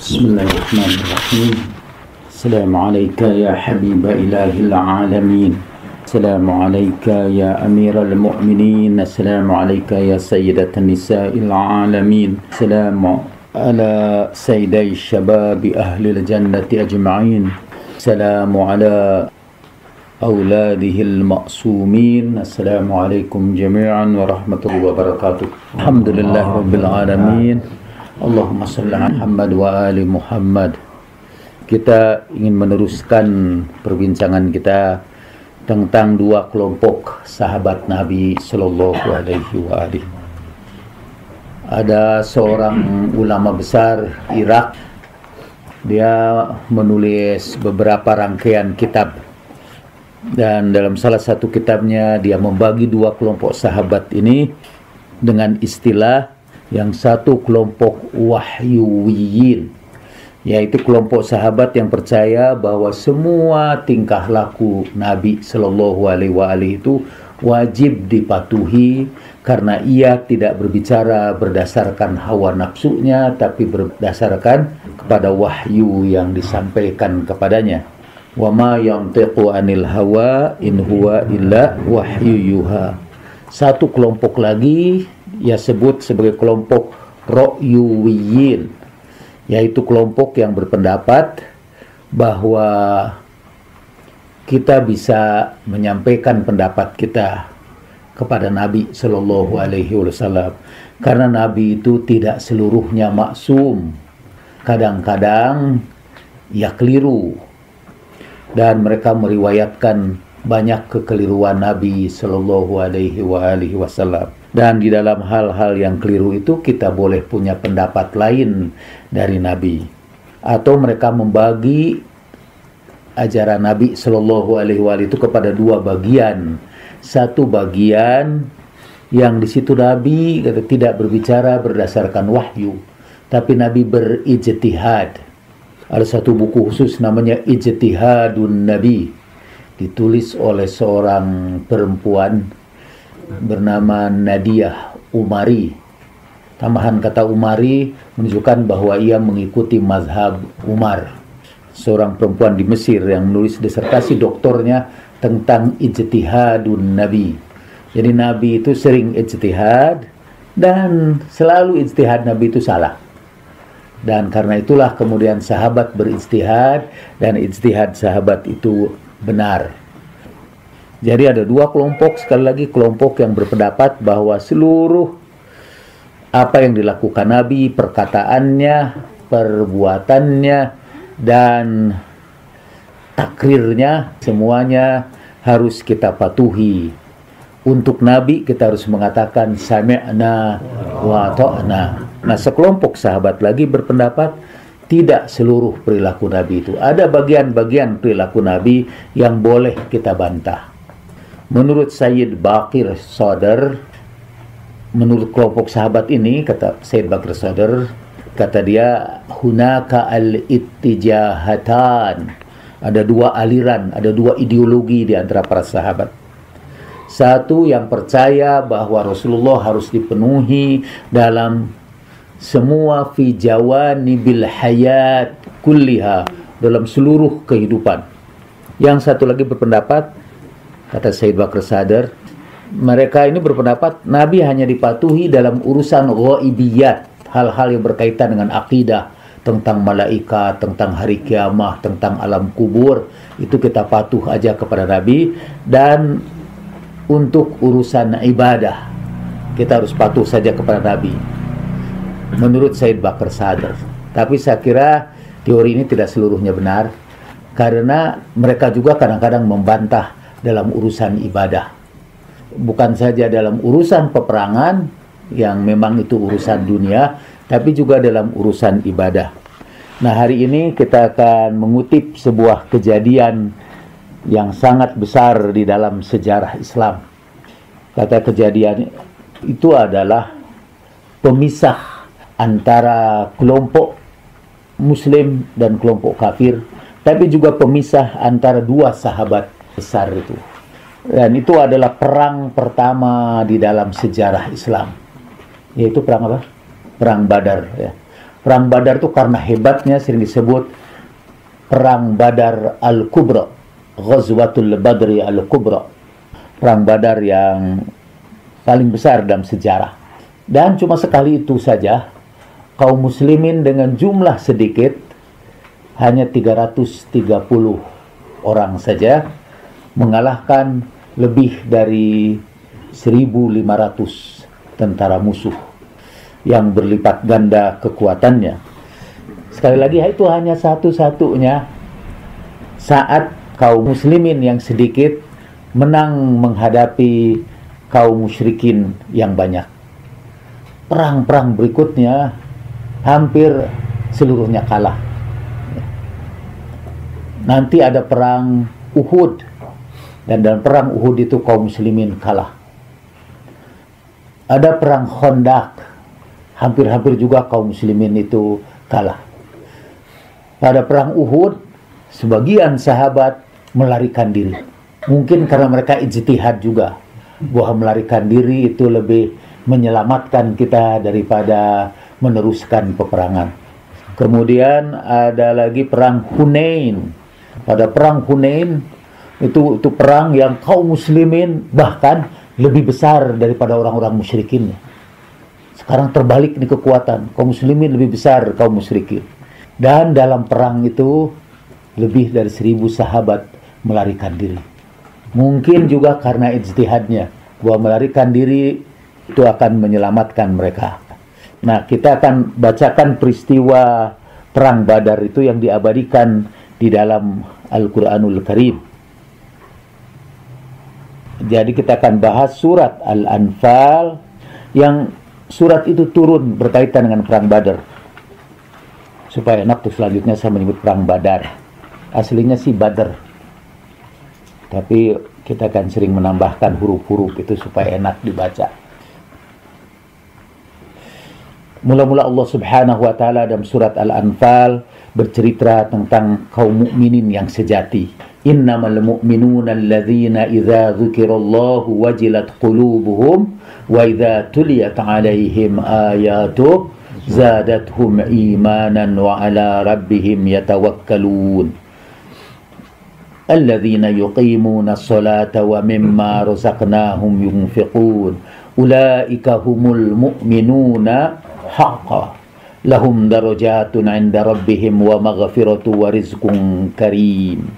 بسم الله الرحمن الرحيم. السلام عليك يا حبيب إله العالمين. السلام عليك يا أمير المؤمنين. السلام عليك يا سيدة النساء العالمين. السلام على سيدي الشباب أهل الجنة أجمعين. السلام على أولاده المأسومين. السلام عليكم جميعا ورحمة الله وبركاته. الحمد لله رب العالمين. Allahumma salli ala Muhammad wa ali Muhammad. Kita ingin meneruskan perbincangan kita tentang dua kelompok sahabat Nabi Sallallahu Alaihi Wasallam. Ada seorang ulama besar Irak. Dia menulis beberapa rangkaian kitab. Dan dalam salah satu kitabnya dia membagi dua kelompok sahabat ini dengan istilah yang satu kelompok wahyuwiyin, yaitu kelompok sahabat yang percaya bahwa semua tingkah laku Nabi Sallallahu Alaihi Wasallam itu wajib dipatuhi karena ia tidak berbicara berdasarkan hawa nafsunya, tapi berdasarkan kepada wahyu yang disampaikan kepadanya. Wa ma yantiqu anil hawa in huwa illa wahyu yuha. Satu kelompok lagi ia sebut sebagai kelompok ra'yuwiyin, yaitu kelompok yang berpendapat bahwa kita bisa menyampaikan pendapat kita kepada Nabi Sallallahu Alaihi Wasallam karena Nabi itu tidak seluruhnya maksum. Kadang-kadang ia keliru dan mereka meriwayatkan banyak kekeliruan Nabi Sallallahu Alaihi Wasallam. Dan di dalam hal-hal yang keliru itu kita boleh punya pendapat lain dari Nabi. Atau mereka membagi ajaran Nabi Sallallahu Alaihi Wasallam itu kepada dua bagian. Satu bagian yang di situ Nabi tidak berbicara berdasarkan wahyu, tapi Nabi berijtihad. Ada satu buku khusus namanya Ijtihadun Nabi, ditulis oleh seorang perempuan bernama Nadia Umari. Tambahan kata Umari menunjukkan bahwa ia mengikuti mazhab Umar, seorang perempuan di Mesir yang menulis disertasi doktornya tentang ijtihadun Nabi. Jadi Nabi itu sering ijtihad dan selalu ijtihad Nabi itu salah. Dan karena itulah kemudian sahabat berijtihad dan ijtihad sahabat itu benar. Jadi ada dua kelompok, sekali lagi kelompok yang berpendapat bahwa seluruh apa yang dilakukan Nabi, perkataannya, perbuatannya, dan takrirnya, semuanya harus kita patuhi. Untuk Nabi kita harus mengatakan sami'na wa ta'na. Nah, sekelompok sahabat lagi berpendapat tidak seluruh perilaku Nabi itu. Ada bagian-bagian perilaku Nabi yang boleh kita bantah. Menurut Sayyid Baqir Sadr, menurut kelompok sahabat ini, kata Sayyid Baqir Sadr, kata dia, hunaka al-ittijahatan. Ada dua aliran, ada dua ideologi di antara para sahabat. Satu yang percaya bahwa Rasulullah harus dipenuhi dalam semua fi jawanibil hayat kulliha, dalam seluruh kehidupan. Yang satu lagi berpendapat, kata Sayyid Baqir Sadr, mereka ini berpendapat Nabi hanya dipatuhi dalam urusan ghaibiyat, hal-hal yang berkaitan dengan akidah, tentang malaikat, tentang hari kiamah, tentang alam kubur, itu kita patuh aja kepada Nabi. Dan untuk urusan ibadah kita harus patuh saja kepada Nabi, menurut Sayyid Baqir Sadr. Tapi saya kira teori ini tidak seluruhnya benar, karena mereka juga kadang-kadang membantah dalam urusan ibadah. Bukan saja dalam urusan peperangan yang memang itu urusan dunia, tapi juga dalam urusan ibadah. Nah, hari ini kita akan mengutip sebuah kejadian yang sangat besar di dalam sejarah Islam. Kata kejadian itu adalah pemisah antara kelompok Muslim dan kelompok kafir, tapi juga pemisah antara dua sahabat besar itu. Dan itu adalah perang pertama di dalam sejarah Islam, yaitu perang apa? Perang Badar, ya. Perang Badar itu karena hebatnya sering disebut Perang Badar Al-Kubra, Ghazwatul Badri Al-Kubra, Perang Badar yang paling besar dalam sejarah. Dan cuma sekali itu saja kaum muslimin dengan jumlah sedikit, hanya 330 orang saja, mengalahkan lebih dari 1.500 tentara musuh yang berlipat ganda kekuatannya. Sekali lagi, itu hanya satu-satunya saat kaum muslimin yang sedikit menang menghadapi kaum musyrikin yang banyak. Perang-perang berikutnya hampir seluruhnya kalah. Nanti ada perang Uhud, dan dalam perang Uhud itu kaum muslimin kalah. Ada perang Khandaq, hampir-hampir juga kaum muslimin itu kalah. Pada perang Uhud, sebagian sahabat melarikan diri. Mungkin karena mereka ijtihad juga, bahwa melarikan diri itu lebih menyelamatkan kita daripada meneruskan peperangan. Kemudian ada lagi perang Hunain. Pada perang Hunain itu perang yang kaum muslimin bahkan lebih besar daripada orang-orang musyrikin. Sekarang terbalik nih kekuatan, kaum muslimin lebih besar kaum musyrikin. Dan dalam perang itu lebih dari 1.000 sahabat melarikan diri. Mungkin juga karena ijtihadnya, bahwa melarikan diri itu akan menyelamatkan mereka. Nah, kita akan bacakan peristiwa perang Badar itu yang diabadikan di dalam Al-Quranul Karim. Jadi kita akan bahas surat Al-Anfal, yang surat itu turun berkaitan dengan perang Badar. Supaya enak tuh selanjutnya saya menyebut perang Badar. Aslinya sih Badar, tapi kita akan sering menambahkan huruf-huruf itu supaya enak dibaca. Mula-mula Allah Subhanahu wa taala dalam surat Al-Anfal bercerita tentang kaum mukminin yang sejati. Innamal mu'minuna alladzina idza dzukirallahu wajilat qulubuhum wa idza tuliyat 'alaihim ayatuhu zadatuhum imanan wa 'ala rabbihim yatawakkalun. Alladzina yuqimuna as-salata wa mimma razaqnahum yunfiqun. Ulaika humul mu'minuna haqqan lahum darajatun 'inda rabbihim wa maghfiratu wa rizqun karim.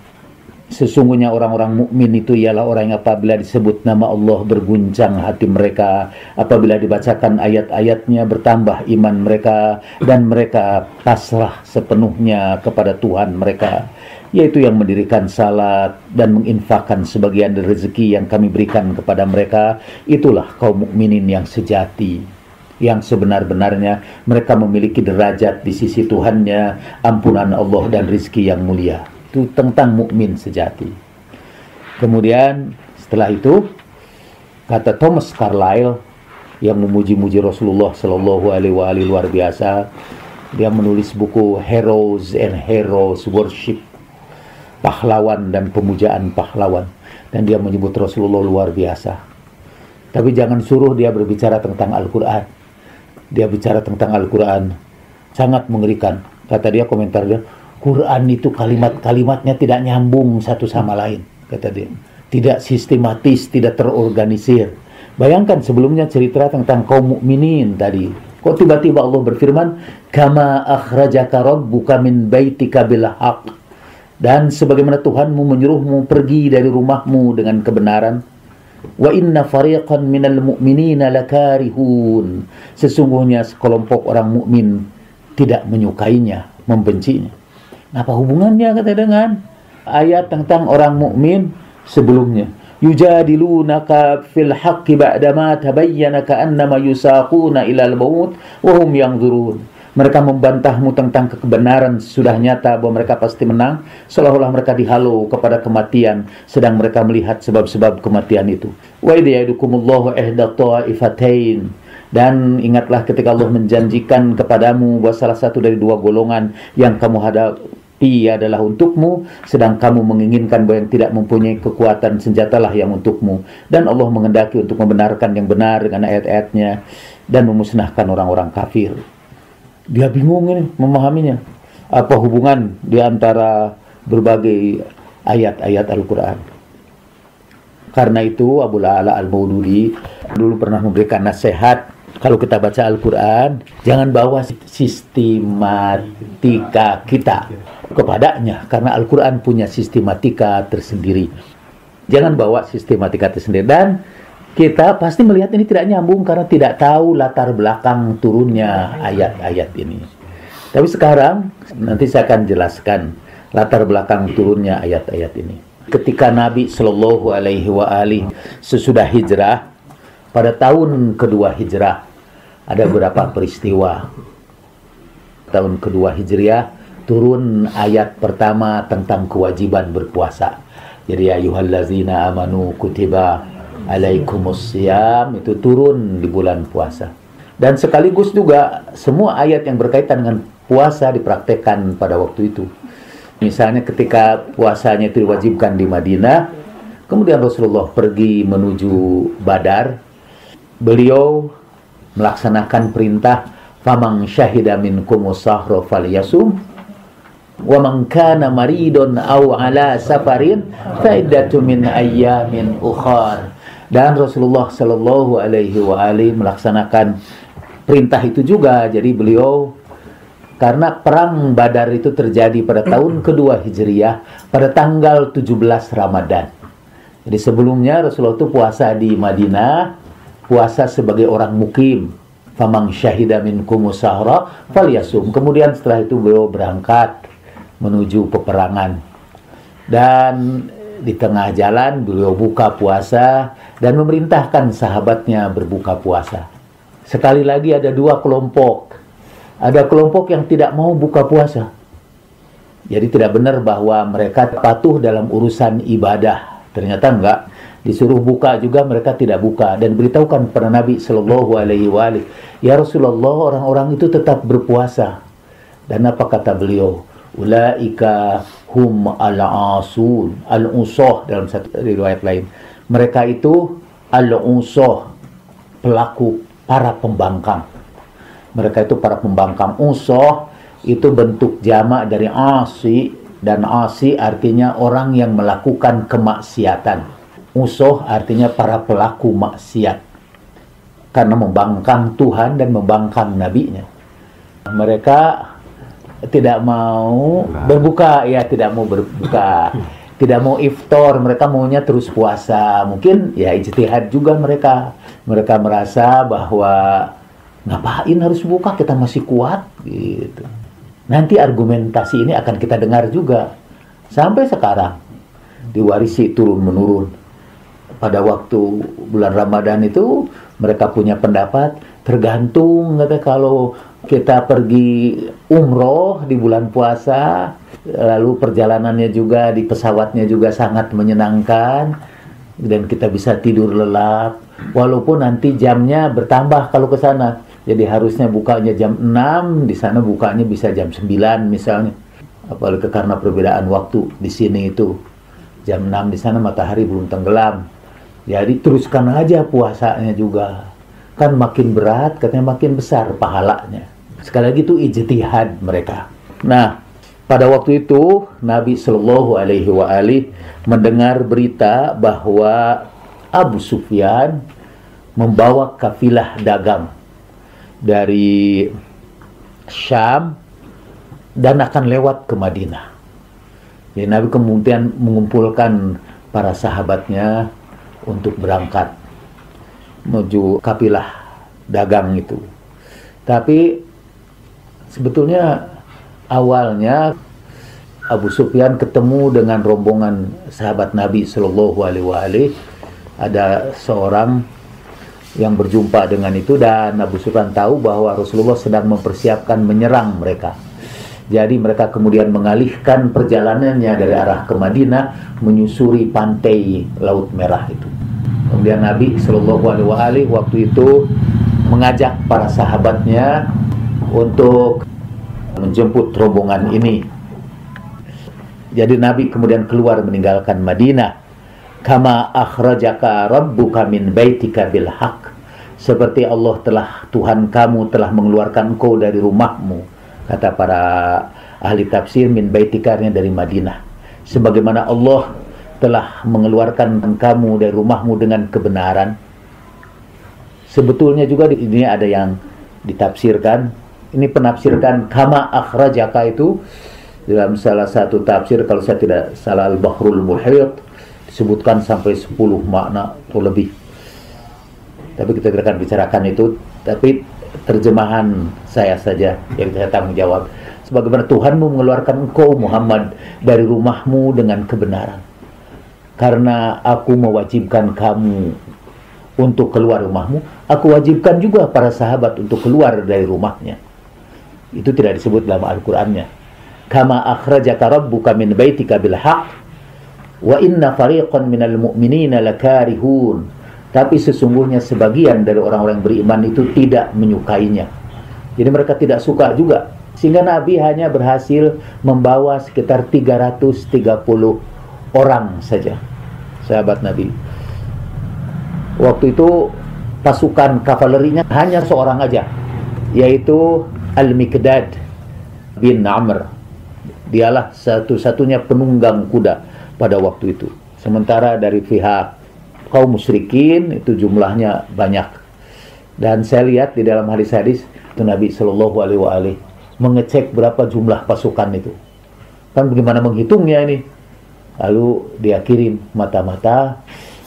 Sesungguhnya orang-orang mukmin itu ialah orang yang apabila disebut nama Allah berguncang hati mereka, apabila dibacakan ayat-ayatnya bertambah iman mereka, dan mereka pasrah sepenuhnya kepada Tuhan mereka, yaitu yang mendirikan salat dan menginfakkan sebagian dari rezeki yang kami berikan kepada mereka. Itulah kaum mukminin yang sejati, yang sebenar-benarnya mereka memiliki derajat di sisi Tuhannya, ampunan Allah dan rizki yang mulia. Itu tentang mukmin sejati. Kemudian setelah itu, kata Thomas Carlyle yang memuji-muji Rasulullah Shallallahu Alaihi Wasallam luar biasa, dia menulis buku Heroes and Heroes Worship, pahlawan dan pemujaan pahlawan, dan dia menyebut Rasulullah luar biasa. Tapi jangan suruh dia berbicara tentang Al-Quran. Dia bicara tentang Al-Quran sangat mengerikan. Kata dia, komentar dia, Quran itu kalimat-kalimatnya tidak nyambung satu sama lain, kata dia. Tidak sistematis, tidak terorganisir. Bayangkan sebelumnya cerita tentang kaum mukminin tadi. Kok tiba-tiba Allah berfirman, "Kama akhrajaka rabbuka min baitika bil haqq." Dan sebagaimana Tuhanmu menyuruhmu pergi dari rumahmu dengan kebenaran. Wa inna fariqan minal mu'minina lakarihun. Sesungguhnya sekelompok orang mukmin tidak menyukainya, membencinya. Apa hubungannya kata dengan ayat tentang orang mukmin sebelumnya? Yujadilunaka fil haqqi ba'dama tabayyana ka'annama yusaquna ilal maut wa hum yanzurun. Mereka membantahmu tentang kebenaran sudah nyata bahwa mereka pasti menang, seolah-olah mereka dihalau kepada kematian sedang mereka melihat sebab-sebab kematian itu. Wa idh ya'idukumullahu ihda ta'ifatain. Dan ingatlah ketika Allah menjanjikan kepadamu bahwa salah satu dari dua golongan yang kamu hadapi adalah untukmu, sedang kamu menginginkan bahwa yang tidak mempunyai kekuatan senjatalah yang untukmu. Dan Allah mengendaki untuk membenarkan yang benar dengan ayat-ayatnya dan memusnahkan orang-orang kafir. Dia bingung ini memahaminya. Apa hubungan di antara berbagai ayat-ayat Al-Quran. Karena itu Abu La'la Al-Maududi dulu pernah memberikan nasihat, kalau kita baca Al-Quran, jangan bawa sistematika kita kepadanya, karena Al-Quran punya sistematika tersendiri. Jangan bawa sistematika tersendiri. Dan kita pasti melihat ini tidak nyambung karena tidak tahu latar belakang turunnya ayat-ayat ini. Tapi sekarang nanti saya akan jelaskan latar belakang turunnya ayat-ayat ini. Ketika Nabi Shallallahu Alaihi Wasallam sesudah hijrah, pada tahun kedua hijrah ada beberapa peristiwa. Tahun kedua hijriah turun ayat pertama tentang kewajiban berpuasa. Jadi ayyuhallazina amanu kutiba alaikumussyam, itu turun di bulan puasa. Dan sekaligus juga semua ayat yang berkaitan dengan puasa dipraktekkan pada waktu itu. Misalnya ketika puasanya itu diwajibkan di Madinah, kemudian Rasulullah pergi menuju Badar, beliau melaksanakan perintah faman syahida minkumus sahra falyasum wa man kana maridun aw ala safarin fa iddatu min ayyamin ukhar. Dan Rasulullah sallallahu alaihi wasallam melaksanakan perintah itu juga. Jadi beliau, karena perang Badar itu terjadi pada tahun kedua Hijriah pada tanggal 17 Ramadan. Jadi sebelumnya Rasulullah itu puasa di Madinah, puasa sebagai orang mukim. Faman syahida minkumus sahra falyasum. Kemudian setelah itu beliau berangkat menuju peperangan. Dan di tengah jalan beliau buka puasa dan memerintahkan sahabatnya berbuka puasa. Sekali lagi ada dua kelompok. Ada kelompok yang tidak mau buka puasa. Jadi tidak benar bahwa mereka patuh dalam urusan ibadah. Ternyata enggak. Disuruh buka juga mereka tidak buka. Dan beritahukan kepada Nabi Sallallahu Alaihi Wasallam, ya Rasulullah, orang-orang itu tetap berpuasa. Dan apa kata beliau? Ulaika hum al-asun, al-usoh dalam satu riwayat lain. Mereka itu al-usoh, pelaku, para pembangkang. Mereka itu para pembangkang. Usoh itu bentuk jamak dari asi, dan asi artinya orang yang melakukan kemaksiatan. Usoh artinya para pelaku maksiat, karena membangkang Tuhan dan membangkang nabinya. Mereka tidak mau berbuka, ya tidak mau berbuka, tidak mau iftar, mereka maunya terus puasa. Mungkin ya ijtihad juga mereka. Mereka merasa bahwa ngapain harus buka, kita masih kuat gitu. Nanti argumentasi ini akan kita dengar juga sampai sekarang, diwarisi turun-menurun. Pada waktu bulan Ramadan itu mereka punya pendapat, tergantung, kata, kalau kita pergi umroh di bulan puasa, lalu perjalanannya juga di pesawatnya juga sangat menyenangkan, dan kita bisa tidur lelap, walaupun nanti jamnya bertambah kalau ke sana. Jadi harusnya bukanya jam 6, di sana bukanya bisa jam 9 misalnya. Apalagi karena perbedaan waktu di sini itu jam 6, di sana matahari belum tenggelam. Jadi teruskan aja puasanya juga. Kan makin berat, katanya makin besar pahalanya. Sekali lagi itu ijtihad mereka. Nah, pada waktu itu Nabi Shallallahu Alaihi Wasallam mendengar berita bahwa Abu Sufyan membawa kafilah dagang dari Syam dan akan lewat ke Madinah. Jadi Nabi kemudian mengumpulkan para sahabatnya untuk berangkat menuju kafilah dagang itu. Tapi sebetulnya awalnya Abu Sufyan ketemu dengan rombongan sahabat Nabi Shallallahu Alaihi Wasallam. Ada seorang yang berjumpa dengan itu, dan Abu Sufyan tahu bahwa Rasulullah sedang mempersiapkan menyerang mereka. Jadi mereka kemudian mengalihkan perjalanannya dari arah ke Madinah, menyusuri pantai Laut Merah itu. Kemudian Nabi Shallallahu Alaihi Wasallam waktu itu mengajak para sahabatnya untuk menjemput rombongan ini. Jadi Nabi kemudian keluar meninggalkan Madinah. Kama akhrajaka rabbuka min baitika bil haqq, seperti Tuhan kamu telah mengeluarkan engkau dari rumahmu, kata para ahli tafsir, min baitikarnya dari Madinah, sebagaimana Allah telah mengeluarkan kamu dari rumahmu dengan kebenaran. Sebetulnya juga ini ada yang ditafsirkan, ini penafsirkan kama akhrajaka itu dalam salah satu tafsir, kalau saya tidak salah Al-Bahrul Muhit, disebutkan sampai 10 makna atau lebih. Tapi kita tidak akan bicarakan itu, tapi terjemahan saya saja yang saya tanggung jawab. Sebagaimana Tuhanmu mengeluarkan engkau Muhammad dari rumahmu dengan kebenaran, karena aku mewajibkan kamu untuk keluar rumahmu, aku wajibkan juga para sahabat untuk keluar dari rumahnya. Itu tidak disebut dalam Al-Qur'annya. Kama akhrajaka rabbuka min baitika bil haqq wa inna fariqan minal mu'minina lakarihun. Tapi sesungguhnya sebagian dari orang-orang beriman itu tidak menyukainya. Jadi mereka tidak suka juga. Sehingga Nabi hanya berhasil membawa sekitar 330 orang saja, sahabat Nabi. Waktu itu pasukan kavalerinya hanya seorang aja, yaitu Al-Miqdad bin Amr. Dialah satu-satunya penunggang kuda pada waktu itu. Sementara dari pihak kaum musyrikin itu jumlahnya banyak. Dan saya lihat di dalam hadis-hadis itu Nabi Shallallahu Alaihi Wasallam mengecek berapa jumlah pasukan itu. Kan bagaimana menghitungnya ini? Lalu dia kirim mata-mata,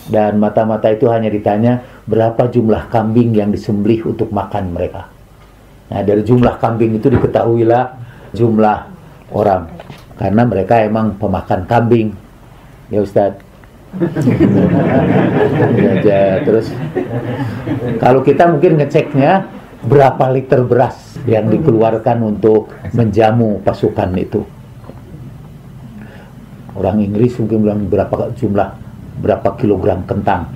dan mata-mata itu hanya ditanya berapa jumlah kambing yang disembelih untuk makan mereka. Nah, dari jumlah kambing itu diketahuilah jumlah orang, karena mereka emang pemakan kambing, ya Ustadz. Ya, terus kalau kita mungkin ngeceknya berapa liter beras yang dikeluarkan untuk menjamu pasukan itu. Orang Inggris mungkin bilang berapa kilogram kentang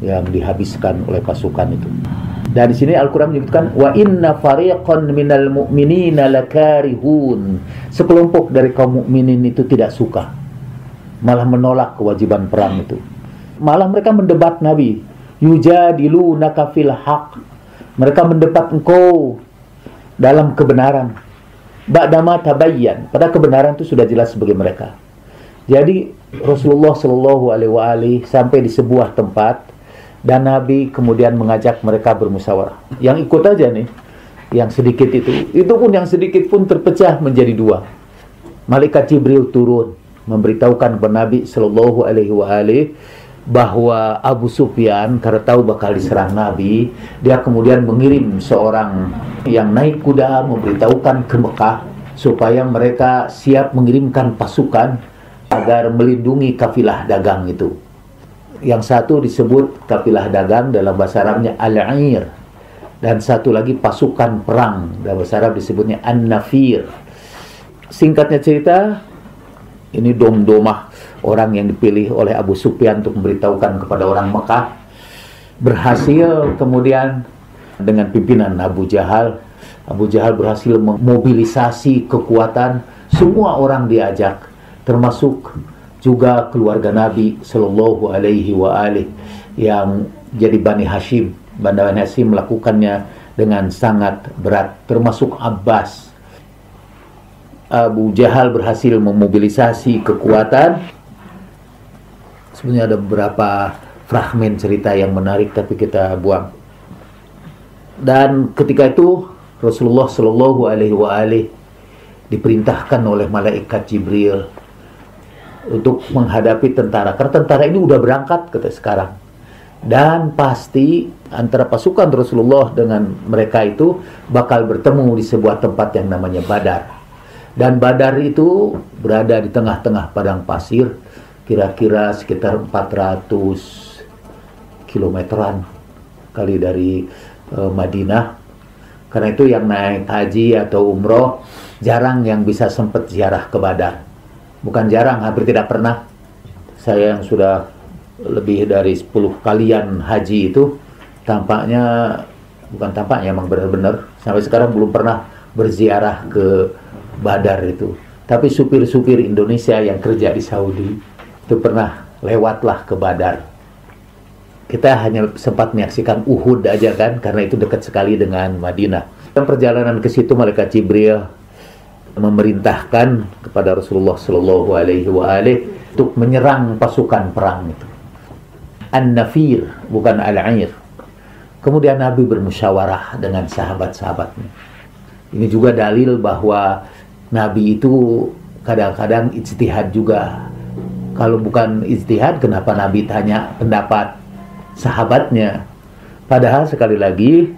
yang dihabiskan oleh pasukan itu. Dan di sini Al-Quran menyebutkan wa inna fariqan minal mu'minina lakarihun. Sekelompok dari kaum mukminin itu tidak suka, malah menolak kewajiban perang itu. Malah mereka mendebat Nabi. Yujadilunaka fil haqq. Mereka mendebat engkau dalam kebenaran. Ba'dama tabayyan. Pada kebenaran itu sudah jelas bagi mereka. Jadi Rasulullah Shallallahu Alaihi Wasallam sampai di sebuah tempat, dan Nabi kemudian mengajak mereka bermusyawarah. Yang ikut aja nih, yang sedikit itu pun yang sedikit pun terpecah menjadi dua. Malaikat Jibril turun memberitahukan kepada Nabi Shallallahu Alaihi Wasallam bahwa Abu Sufyan karena tahu bakal diserang Nabi, dia kemudian mengirim seorang yang naik kuda memberitahukan ke Mekah supaya mereka siap mengirimkan pasukan agar melindungi kafilah dagang itu. Yang satu disebut kafilah dagang, dalam bahasa Arabnya al-'ir, dan satu lagi pasukan perang, dalam bahasa Arab disebutnya an-nafir. Singkatnya cerita, ini domah orang yang dipilih oleh Abu Sufyan untuk memberitahukan kepada orang Mekah, berhasil kemudian dengan pimpinan Abu Jahal berhasil memobilisasi kekuatan, semua orang diajak, termasuk juga keluarga Nabi Sallallahu Alaihi Wasallam yang jadi Bani Hashim. Bani Hashim melakukannya dengan sangat berat, termasuk Abbas. Abu Jahal berhasil memobilisasi kekuatan. Sebenarnya ada beberapa fragmen cerita yang menarik, tapi kita buang. Dan ketika itu Rasulullah Sallallahu Alaihi Wasallam diperintahkan oleh malaikat Jibril untuk menghadapi tentara, karena tentara ini udah berangkat kata sekarang, dan pasti antara pasukan Rasulullah dengan mereka itu bakal bertemu di sebuah tempat yang namanya Badar. Dan Badar itu berada di tengah-tengah padang pasir, kira-kira sekitar 400 kilometeran kali dari Madinah. Karena itu yang naik haji atau umroh jarang yang bisa sempat ziarah ke Badar. Bukan jarang, hampir tidak pernah. Saya yang sudah lebih dari 10 kalian haji itu, emang benar-benar sampai sekarang belum pernah berziarah ke Badar itu. Tapi supir-supir Indonesia yang kerja di Saudi itu pernah lewatlah ke Badar. Kita hanya sempat menyaksikan Uhud aja kan, karena itu dekat sekali dengan Madinah. Dalam perjalanan ke situ malaikat Jibril memerintahkan kepada Rasulullah Shallallahu Alaihi Wasallam untuk menyerang pasukan perang itu. An-Nafir, bukan Al-Air. Kemudian Nabi bermusyawarah dengan sahabat-sahabatnya. Ini juga dalil bahwa Nabi itu kadang-kadang ijtihad juga. Kalau bukan ijtihad, kenapa Nabi tanya pendapat sahabatnya? Padahal sekali lagi,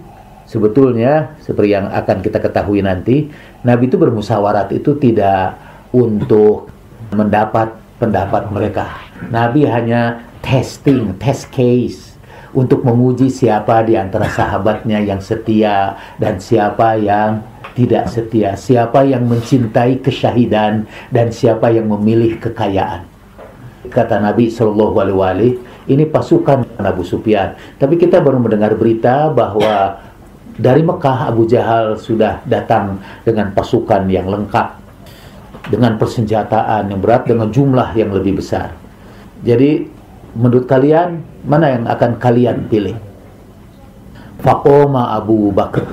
sebetulnya seperti yang akan kita ketahui nanti, Nabi itu bermusyawarat itu tidak untuk mendapat pendapat mereka. Nabi hanya test case untuk menguji siapa di antara sahabatnya yang setia dan siapa yang tidak setia, siapa yang mencintai kesyahidan dan siapa yang memilih kekayaan. Kata Nabi Shallallahu Alaihi Wasallam, ini pasukan Abu Sufyan. Tapi kita baru mendengar berita bahwa dari Mekah Abu Jahal sudah datang dengan pasukan yang lengkap, dengan persenjataan yang berat, dengan jumlah yang lebih besar. Jadi menurut kalian, mana yang akan kalian pilih? Faqoma Abu Bakar,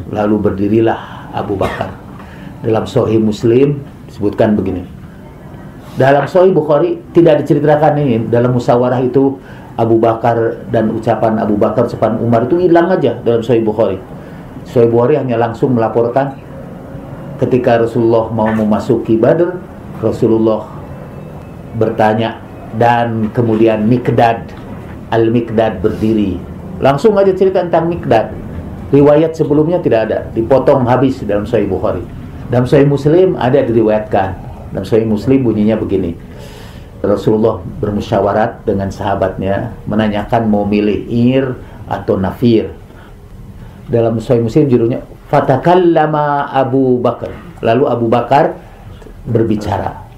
lalu berdirilah Abu Bakar. Dalam Sahih Muslim disebutkan begini. Dalam Sahih Bukhari tidak diceritakan ini. Dalam musyawarah itu Abu Bakar dan ucapan Abu Bakar, ucapan Umar itu hilang aja dalam Sahih Bukhari. Sahih Bukhari hanya langsung melaporkan ketika Rasulullah mau memasuki Badr, Rasulullah bertanya dan kemudian Al-Miqdad berdiri. Langsung aja cerita tentang Miqdad. Riwayat sebelumnya tidak ada, dipotong habis dalam Sahih Bukhari. Dalam Sahih Muslim ada diriwayatkan. Dalam Sahih Muslim bunyinya begini. Rasulullah bermusyawarat dengan sahabatnya, menanyakan mau milih Ir atau Nafir. Dalam Sahih Muslim judulnya Fatakallama Abu Bakar. Lalu Abu Bakar berbicara.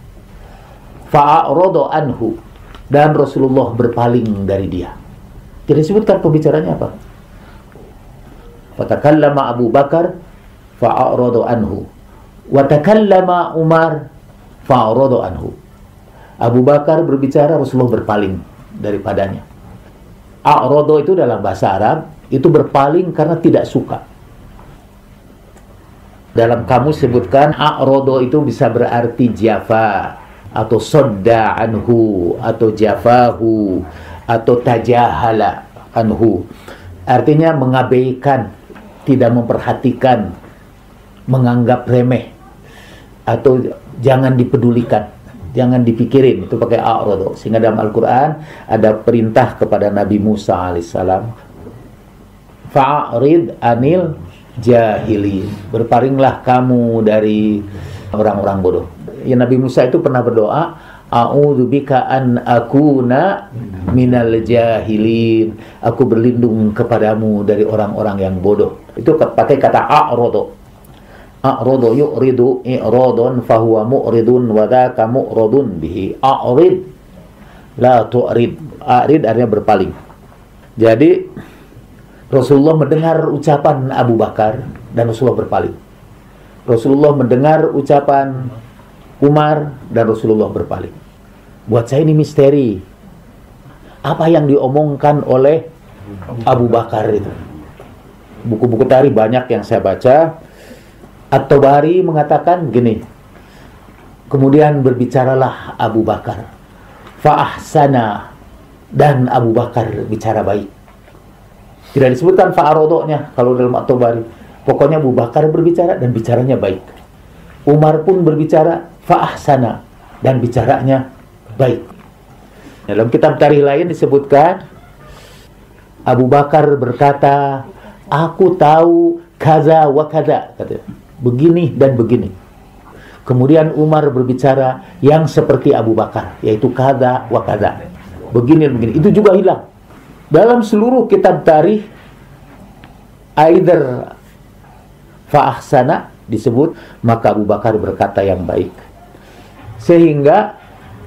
Fa'arada anhu, dan Rasulullah berpaling dari dia. Jadi disebutkan pembicaranya apa? Fatakallama Abu Bakar fa'arada anhu. Wa takallama Umar fa'arada anhu. Abu Bakar berbicara, Rasulullah berpaling daripadanya. A'rada itu dalam bahasa Arab itu berpaling karena tidak suka. Dalam kamus sebutkan a'rada itu bisa berarti jafa atau sodda anhu atau jafahu atau tajahala anhu. Artinya mengabaikan, tidak memperhatikan, menganggap remeh atau jangan dipedulikan, jangan dipikirin. Itu pakai a'rada. Sehingga dalam Al-Quran ada perintah kepada Nabi Musa alaihissalam, fa'arid anil jahilin, berpalinglah kamu dari orang-orang bodoh. Ya, Nabi Musa itu pernah berdoa, a'udzubika an akuna minal jahilin, aku berlindung kepadamu dari orang-orang yang bodoh. Itu pakai kata a'rada. A'rada yu'ridu i'radun fahuwa mu'ridun wa dzaka mu'radun bihi. A'rid la tu'rid. A'rid artinya berpaling. Jadi Rasulullah mendengar ucapan Abu Bakar dan Rasulullah berpaling. Rasulullah mendengar ucapan Umar dan Rasulullah berpaling. Buat saya ini misteri. Apa yang diomongkan oleh Abu Bakar itu? Buku-buku tarikh banyak yang saya baca. At-Tabari mengatakan gini. Kemudian berbicaralah Abu Bakar. Fa'ahsana, dan Abu Bakar bicara baik. Tidak disebutkan fa'arodonya kalau dalam At-Tabari. Pokoknya Abu Bakar berbicara dan bicaranya baik. Umar pun berbicara fa'ahsana, dan bicaranya baik. Dalam kitab tarikh lain disebutkan Abu Bakar berkata, aku tahu kaza wa kaza, katanya, begini dan begini. Kemudian Umar berbicara yang seperti Abu Bakar, yaitu kaza wa kaza, begini dan begini. Itu juga hilang dalam seluruh kitab tarikh. Either fa'ahsana disebut, maka Abu Bakar berkata yang baik. Sehingga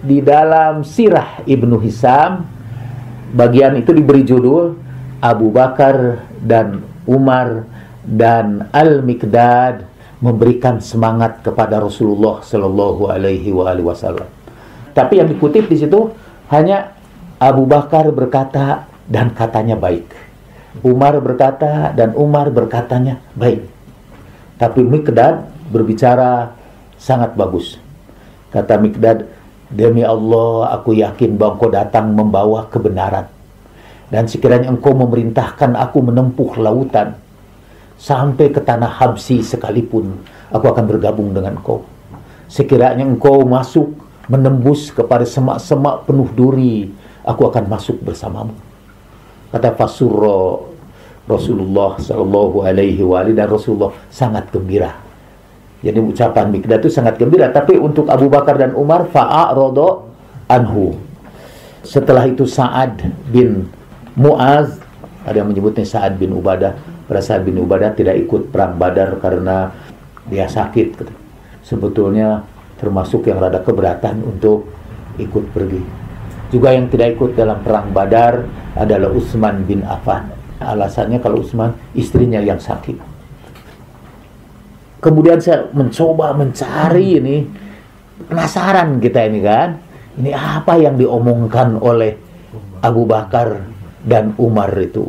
di dalam sirah Ibnu Hisam, bagian itu diberi judul Abu Bakar dan Umar dan Al-Miqdad memberikan semangat kepada Rasulullah Shallallahu Alaihi Wasallam. Tapi yang dikutip di situ hanya Abu Bakar berkata dan katanya baik. Umar berkata dan Umar berkatanya baik. Tapi Miqdad berbicara sangat bagus. Kata Miqdad, demi Allah aku yakin bahwa engkau datang membawa kebenaran. Dan sekiranya engkau memerintahkan aku menempuh lautan sampai ke tanah Habsi sekalipun, aku akan bergabung dengan engkau. Sekiranya engkau masuk menembus kepada semak-semak penuh duri, aku akan masuk bersamamu. Kata fasurra Rasulullah sallallahu alaihi wasallam, dan Rasulullah sangat gembira. Jadi ucapan Miqdad itu sangat gembira. Tapi untuk Abu Bakar dan Umar, fa'arada anhu. Setelah itu Sa'ad bin Mu'az, ada yang menyebutnya Sa'ad bin Ubadah. Pada Sa'ad bin Ubadah tidak ikut perang Badar karena dia sakit. Sebetulnya termasuk yang rada keberatan untuk ikut pergi. Juga yang tidak ikut dalam perang Badar adalah Utsman bin Affan. Alasannya kalau Utsman istrinya yang sakit. Kemudian saya mencoba mencari ini, penasaran kita ini kan, ini apa yang diomongkan oleh Abu Bakar dan Umar itu.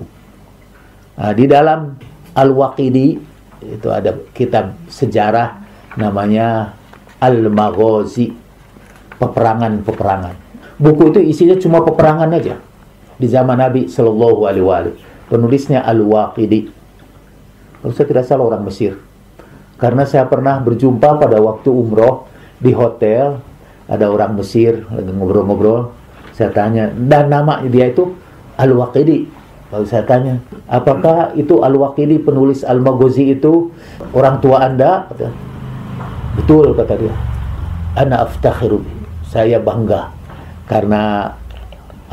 Nah, di dalam Al-Waqidi itu ada kitab sejarah namanya Al-Maghazi, peperangan-peperangan. Buku itu isinya cuma peperangan aja di zaman Nabi Sallallahu Alaihi Wasallam. Penulisnya Al-Waqidi. Kalau saya tidak salah orang Mesir. Karena saya pernah berjumpa pada waktu umroh di hotel, ada orang Mesir lagi ngobrol-ngobrol. Saya tanya, dan nama dia itu Al-Waqidi. Lalu saya tanya, apakah itu Al-Waqidi penulis Al-Maghazi itu orang tua Anda? Kata, betul, kata dia. Ana aftakhiru, saya bangga karena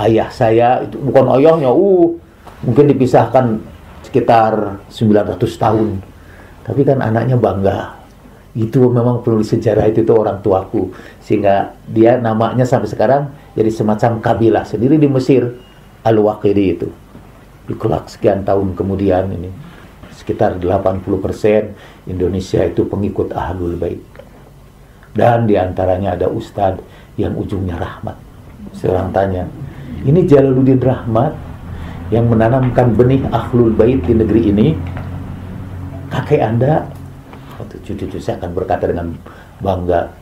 ayah saya itu bukan ayahnya, mungkin dipisahkan sekitar 900 tahun. Tapi kan anaknya bangga. Itu memang penulis sejarah itu orang tuaku. Sehingga dia namanya sampai sekarang jadi semacam kabilah sendiri di Mesir, Al-Waqidi itu. Kelak sekian tahun kemudian ini sekitar 80% Indonesia itu pengikut Ahlul Bait. Dan diantaranya ada ustadz yang ujungnya Rahmat. Seorang tanya, ini Jalaluddin Rahmat yang menanamkan benih Ahlul Bait di negeri ini, kakek Anda? Cucu-cucu saya akan berkata dengan bangga,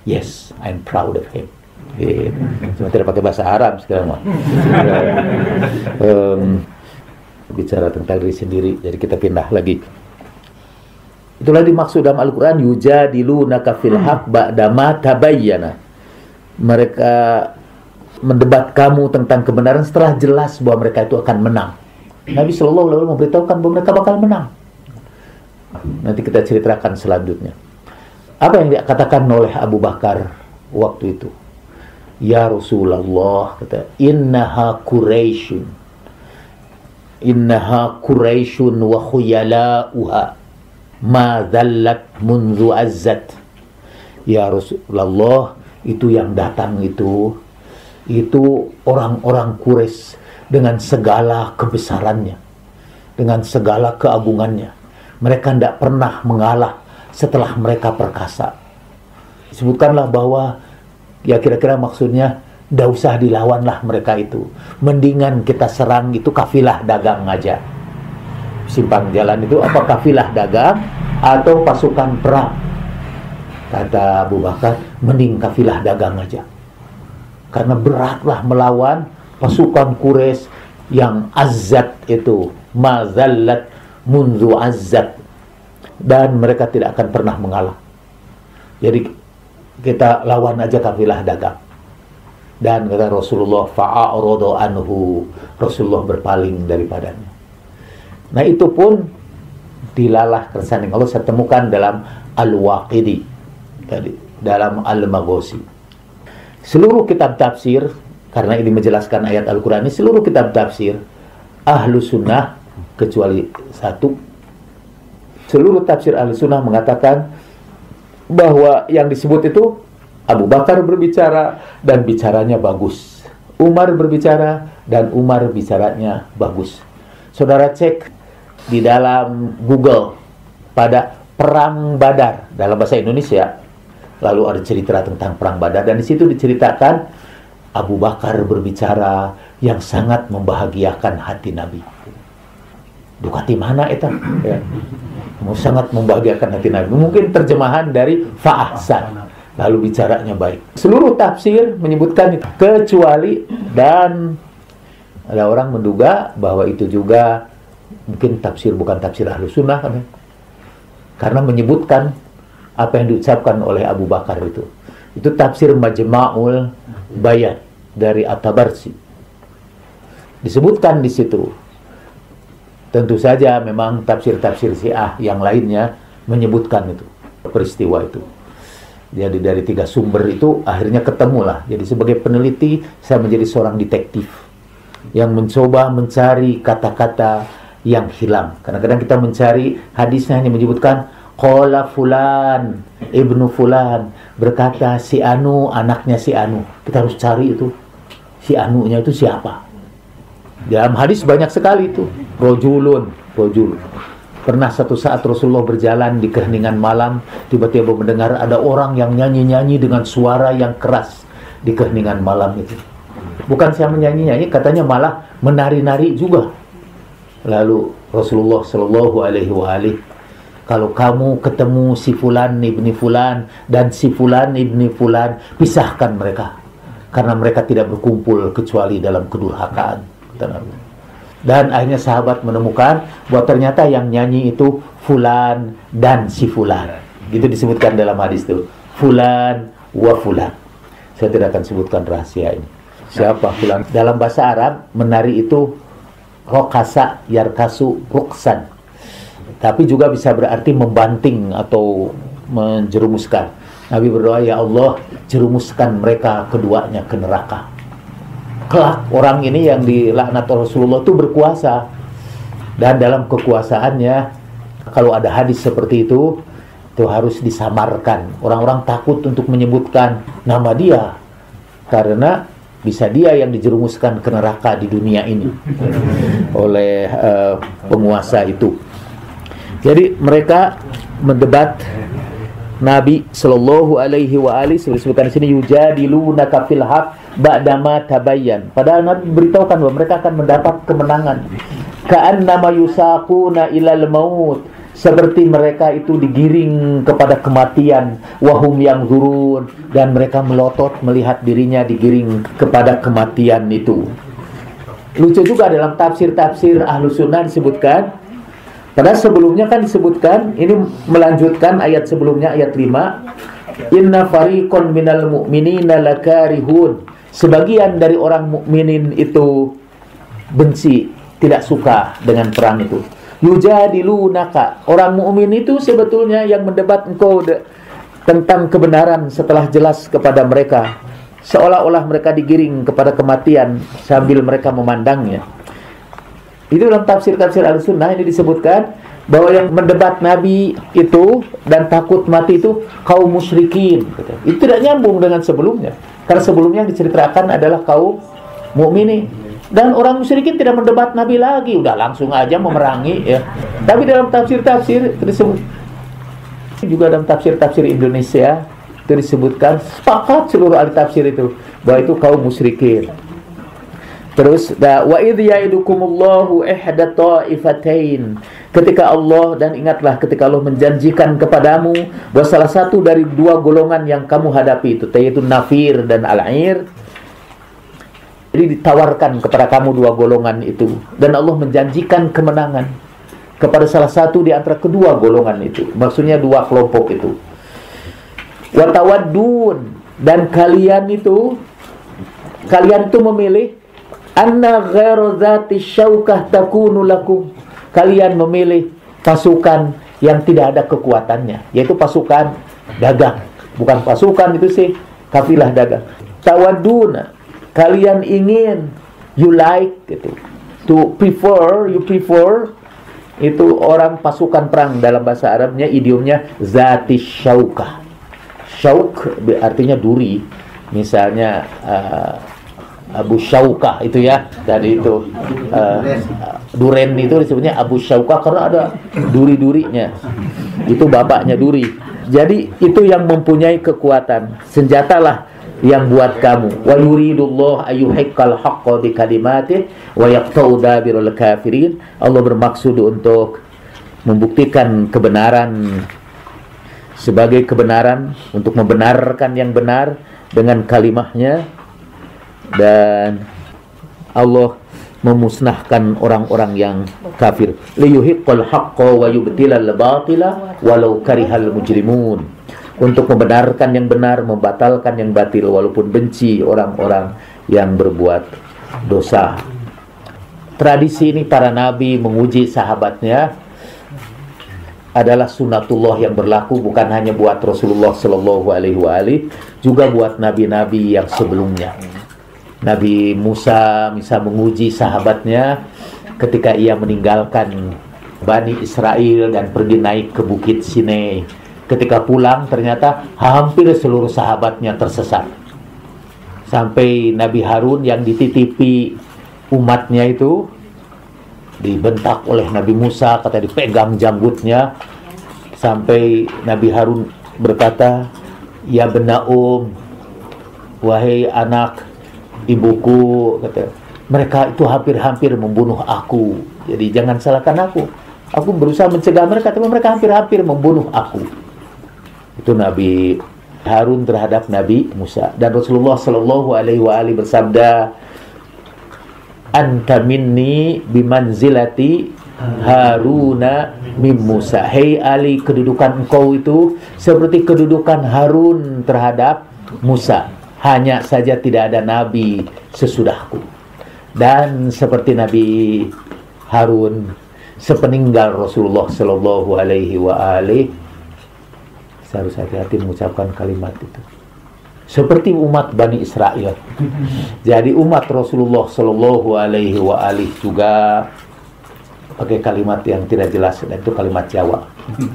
yes, I'm proud of him. Cuma tidak pakai bahasa Arab sekarang. Bicara tentang diri sendiri, jadi kita pindah lagi. Itulah dimaksud dalam Al-Quran, yujadilunaka fil haqq ba'dama tabayyana. Mereka mendebat kamu tentang kebenaran setelah jelas bahwa mereka itu akan menang. Nabi Sallallahu Alaihi Wasallam memberitahukan bahwa mereka bakal menang. Nanti kita ceritakan selanjutnya. Apa yang dikatakan oleh Abu Bakar waktu itu? Ya Rasulullah, kata, innaha Quraisyun wa khuyala'uha ma dhallat munzu azzat. Ya Rasulullah, itu yang datang itu orang-orang Quraisy dengan segala kebesarannya, dengan segala keagungannya. Mereka tidak pernah mengalah setelah mereka perkasa. Disebutkanlah bahwa ya kira-kira maksudnya tidak usah dilawanlah mereka itu. Mendingan kita serang itu kafilah dagang aja. Simpang jalan itu apa, kafilah dagang atau pasukan perang? Kata Abu Bakar, mending kafilah dagang aja. Karena beratlah melawan pasukan Quraisy yang azzat itu, mazallat munzu azzat, dan mereka tidak akan pernah mengalah. Jadi kita lawan aja kafilah dagang. Dan kata Rasulullah, fa'arada anhu, Rasulullah berpaling daripadanya. Nah itu pun dilalah kersaning Allah saya temukan dalam Al-Waqidi, dalam Al-Maghazi. Seluruh kitab tafsir, karena ini menjelaskan ayat Al-Quran ini, seluruh kitab tafsir Ahlu Sunnah kecuali satu, seluruh tafsir Ahlu Sunnah mengatakan bahwa yang disebut itu Abu Bakar berbicara dan bicaranya bagus, Umar berbicara dan Umar bicaranya bagus. Saudara cek di dalam Google pada Perang Badar dalam bahasa Indonesia, lalu ada cerita tentang Perang Badar, dan di situ diceritakan Abu Bakar berbicara yang sangat membahagiakan hati Nabi. Dukati mana itu? Ya. Sangat membahagiakan hati Nabi. Mungkin terjemahan dari fa'ahsan, lalu bicaranya baik. Seluruh tafsir menyebutkan itu, kecuali, dan ada orang menduga bahwa itu juga mungkin tafsir bukan tafsir Ahlus Sunnah, karena menyebutkan apa yang diucapkan oleh Abu Bakar itu. Itu tafsir Majma'ul Bayan dari At-Tabarsi. Disebutkan di situ. Tentu saja memang tafsir-tafsir Syiah yang lainnya menyebutkan itu, peristiwa itu. Jadi dari 3 sumber itu akhirnya ketemulah. Jadi sebagai peneliti saya menjadi seorang detektif yang mencoba mencari kata-kata yang hilang. Kadang-kadang kita mencari hadisnya hanya menyebutkan qala fulan ibnu fulan, berkata si anu, anaknya si anu. Kita harus cari itu si anunya itu siapa. Dalam hadis banyak sekali itu rojul. Pernah satu saat Rasulullah berjalan di keheningan malam, tiba-tiba mendengar ada orang yang nyanyi-nyanyi dengan suara yang keras di keheningan malam itu. Bukan saya menyanyi-nyanyi, katanya malah menari-nari juga. Lalu Rasulullah Shallallahu Alaihi Wasallam, kalau kamu ketemu si fulan ibni fulan dan si fulan ibni fulan, pisahkan mereka, karena mereka tidak berkumpul kecuali dalam kedurhakaan. Dan akhirnya sahabat menemukan bahwa ternyata yang nyanyi itu fulan dan si fulan. Gitu disebutkan dalam hadis itu, fulan wa fulan. Saya tidak akan sebutkan rahasia ini, siapa fulan. Dalam bahasa Arab, menari itu rokasa, yarkasu, ruksan. Tapi juga bisa berarti membanting atau menjerumuskan. Nabi berdoa, ya Allah, jerumuskan mereka keduanya ke neraka. Kelak orang ini yang dilaknat Rasulullah itu berkuasa, dan dalam kekuasaannya kalau ada hadis seperti itu harus disamarkan. Orang-orang takut untuk menyebutkan nama dia karena bisa dia yang dijerumuskan ke neraka di dunia ini oleh penguasa itu. Jadi mereka mendebat Nabi Sallallahu Alaihi Wasallam. Disebutkan di sini yujadilunaka fil haq ba'dama tabayyan. Padahal Nabi beritahukan bahwa mereka akan mendapat kemenangan. Ka'annama yusaquna ilal maut, seperti mereka itu digiring kepada kematian. Wahum yanzurun, dan mereka melotot melihat dirinya digiring kepada kematian itu. Lucu juga dalam tafsir-tafsir Ahlus Sunnah disebutkan. Padahal sebelumnya kan disebutkan, ini melanjutkan ayat sebelumnya, ayat 5. Inna fariqon minal mu'minina lakarihun. Sebagian dari orang mukminin itu benci, tidak suka dengan perang itu. Yujadilunaka. Orang mukmin itu sebetulnya yang mendebat engkau tentang kebenaran setelah jelas kepada mereka. Seolah-olah mereka digiring kepada kematian sambil mereka memandangnya. Itu dalam tafsir-tafsir Ahlussunnah ini disebutkan bahwa yang mendebat Nabi itu dan takut mati itu kaum musyrikin. Itu tidak nyambung dengan sebelumnya. Karena sebelumnya yang diceritakan adalah kaum mukminin. Dan orang musyrikin tidak mendebat Nabi lagi, udah langsung aja memerangi ya. Tapi dalam tafsir-tafsir disebut, juga dalam tafsir-tafsir Indonesia itu disebutkan, sepakat seluruh ahli tafsir itu bahwa itu kaum musyrikin. Terus wa idh ya'idukumullahu ihda ta'ifatain, ketika Allah, dan ingatlah ketika Allah menjanjikan kepadamu bahwa salah satu dari 2 golongan yang kamu hadapi itu, yaitu Nafir dan Al-Ir. Jadi ditawarkan kepada kamu 2 golongan itu, dan Allah menjanjikan kemenangan kepada salah satu di antara kedua golongan itu. Maksudnya 2 kelompok itu. Wa tawaddun, dan kalian itu memilih anna ghairu dzati syaukah takunu lakum. Kalian memilih pasukan yang tidak ada kekuatannya, yaitu pasukan dagang. Bukan pasukan itu sih, kafilah dagang. Tawaduna, kalian ingin, you like gitu. To prefer, you prefer, itu orang pasukan perang dalam bahasa Arabnya, idiomnya zati syaukah. Syauk artinya duri. Misalnya Abu Syaukah itu ya, tadi itu duren itu disebutnya Abu Syaukah karena ada duri-durinya. Itu bapaknya duri. Jadi itu yang mempunyai kekuatan. Senjatalah yang buat kamu. Wa yuridullah ayyuhiqqal haqqa bi kalimatih wa yaqta'u dabirul kafirin. Allah bermaksud untuk membuktikan kebenaran sebagai kebenaran, untuk membenarkan yang benar dengan kalimahnya, dan Allah memusnahkan orang-orang yang kafir. Liyuhiqqal haqqa wa yubtilal batila walau karihal mujrimun. Untuk membenarkan yang benar, membatalkan yang batil, walaupun benci orang-orang yang berbuat dosa. Tradisi ini para nabi menguji sahabatnya adalah sunatullah yang berlaku bukan hanya buat Rasulullah Shallallahu Alaihi Wasallam, juga buat nabi-nabi yang sebelumnya. Nabi Musa bisa menguji sahabatnya ketika ia meninggalkan Bani Israel dan pergi naik ke Bukit Sinai. Ketika pulang ternyata hampir seluruh sahabatnya tersesat. Sampai Nabi Harun yang dititipi umatnya itu dibentak oleh Nabi Musa, kata dipegang janggutnya, sampai Nabi Harun berkata, "Ya bena wahai anak ibuku," kata, "mereka itu hampir-hampir membunuh aku. Jadi jangan salahkan aku. Aku berusaha mencegah mereka, tapi mereka hampir-hampir membunuh aku." Itu Nabi Harun terhadap Nabi Musa. Dan Rasulullah Shallallahu Alaihi Wasallam bersabda, "Anta minni bimanzilati Haruna min Musa." Hei Ali, kedudukan engkau itu seperti kedudukan Harun terhadap Musa. Hanya saja tidak ada nabi sesudahku. Dan seperti Nabi Harun, sepeninggal Rasulullah Shallallahu Alaihi Wasallam, saya harus hati-hati mengucapkan kalimat itu. Seperti umat Bani Israel. Jadi umat Rasulullah Shallallahu Alaihi Wasallam juga pakai kalimat yang tidak jelas, dan itu kalimat Jawa.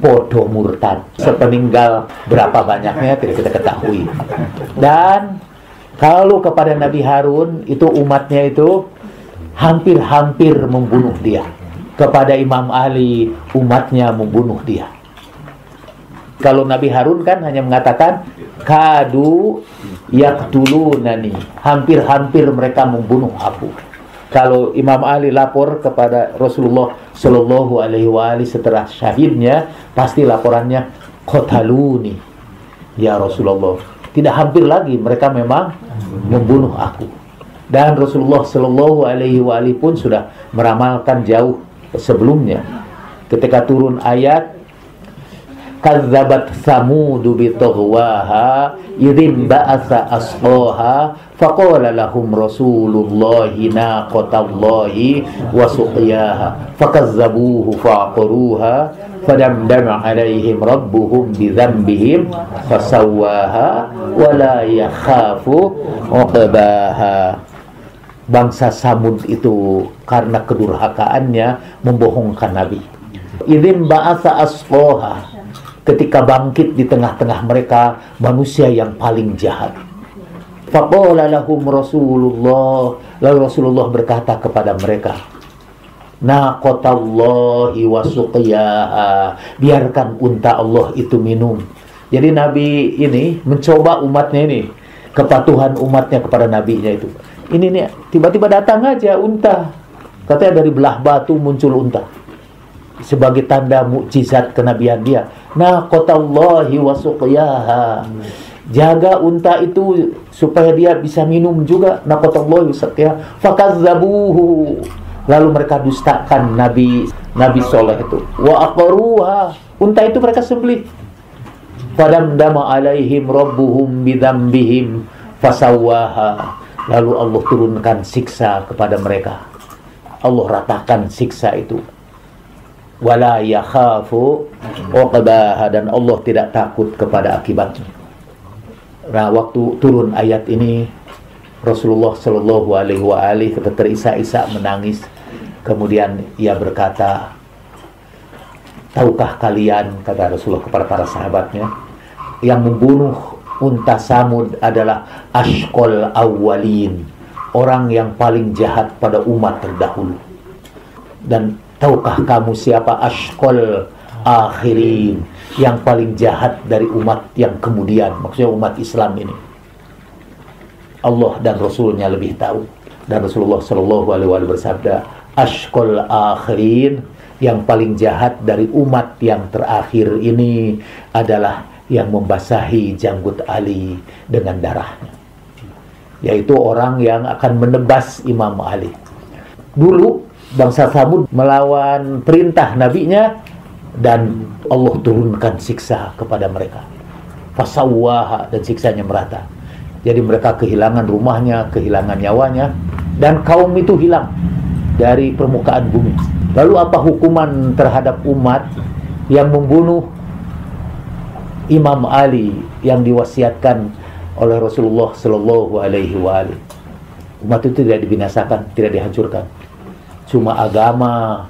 Podo murtad. Sepeninggal berapa banyaknya tidak kita ketahui. Dan kalau kepada Nabi Harun itu umatnya itu hampir-hampir membunuh dia. Kepada Imam Ali umatnya membunuh dia. Kalau Nabi Harun kan hanya mengatakan kadu yaqtulunani, hampir-hampir mereka membunuh aku. Kalau Imam Ali lapor kepada Rasulullah Shallallahu Alaihi Wasallam setelah syahidnya, pasti laporannya qataluni ya Rasulullah. Tidak hampir lagi, mereka memang membunuh aku. Dan Rasulullah Shallallahu Alaihi Wasallam pun sudah meramalkan jauh sebelumnya. Ketika turun ayat kazzabat samudu bitaghwaha idzin ba'atsa asqaha faqala lahum rasulullahi naqatallahi wa suqiyaha fakazzabuhu fa'aqaruha fadamdama alaihim rabbuhum bidzambihim fasawwaha wa la yakhafu uqbaha. Bangsa Samud itu karena kedurhakaannya membohongkan Nabi. Idzin ba'atsa asqaha, ketika bangkit di tengah-tengah mereka manusia yang paling jahat. Faqala lahum Rasulullah, lalu Rasulullah berkata kepada mereka, naqatallahi wa suqiyaha, biarkan unta Allah itu minum. Jadi Nabi ini mencoba umatnya ini, kepatuhan umatnya kepada nabinya itu. Ini nih tiba-tiba datang aja unta, katanya dari belah batu muncul unta sebagai tanda mukjizat kenabian dia. Naqatallahi wa suqiyaha, jaga unta itu supaya dia bisa minum juga. Naqatallahi wa suqiyaha fakazzabuhu, lalu mereka dustakan Nabi Soleh itu. Wa aqaruha, unta itu mereka sembelih. Fadamdama alaihim rabbuhum bidzambihim fasawwaha, lalu Allah turunkan siksa kepada mereka. Allah ratakan siksa itu. Wala yakhafu uqbaha, dan Allah tidak takut kepada akibatnya. Nah, waktu turun ayat ini Rasulullah Shallallahu Alaihi Wasallam terisak-isak menangis. Kemudian ia berkata, tahukah kalian, kata Rasulullah kepada para sahabatnya, yang membunuh unta Samud adalah ashqal awwalin, orang yang paling jahat pada umat terdahulu. Dan tahukah kamu siapa ashqal akhirin, yang paling jahat dari umat yang kemudian, maksudnya umat Islam ini. Allah dan Rasulnya lebih tahu. Dan Rasulullah Shallallahu Alaihi Wasallam bersabda, Ashqal akhirin, yang paling jahat dari umat yang terakhir ini adalah yang membasahi janggut Ali dengan darahnya, yaitu orang yang akan menebas Imam Ali. Dulu bangsa Tsamud melawan perintah nabinya dan Allah turunkan siksa kepada mereka. Fasawwaha, dan siksanya merata. Jadi mereka kehilangan rumahnya, kehilangan nyawanya, dan kaum itu hilang dari permukaan bumi. Lalu apa hukuman terhadap umat yang membunuh Imam Ali yang diwasiatkan oleh Rasulullah Sallallahu Alaihi Wasallam? Umat itu tidak dibinasakan, tidak dihancurkan. Cuma agama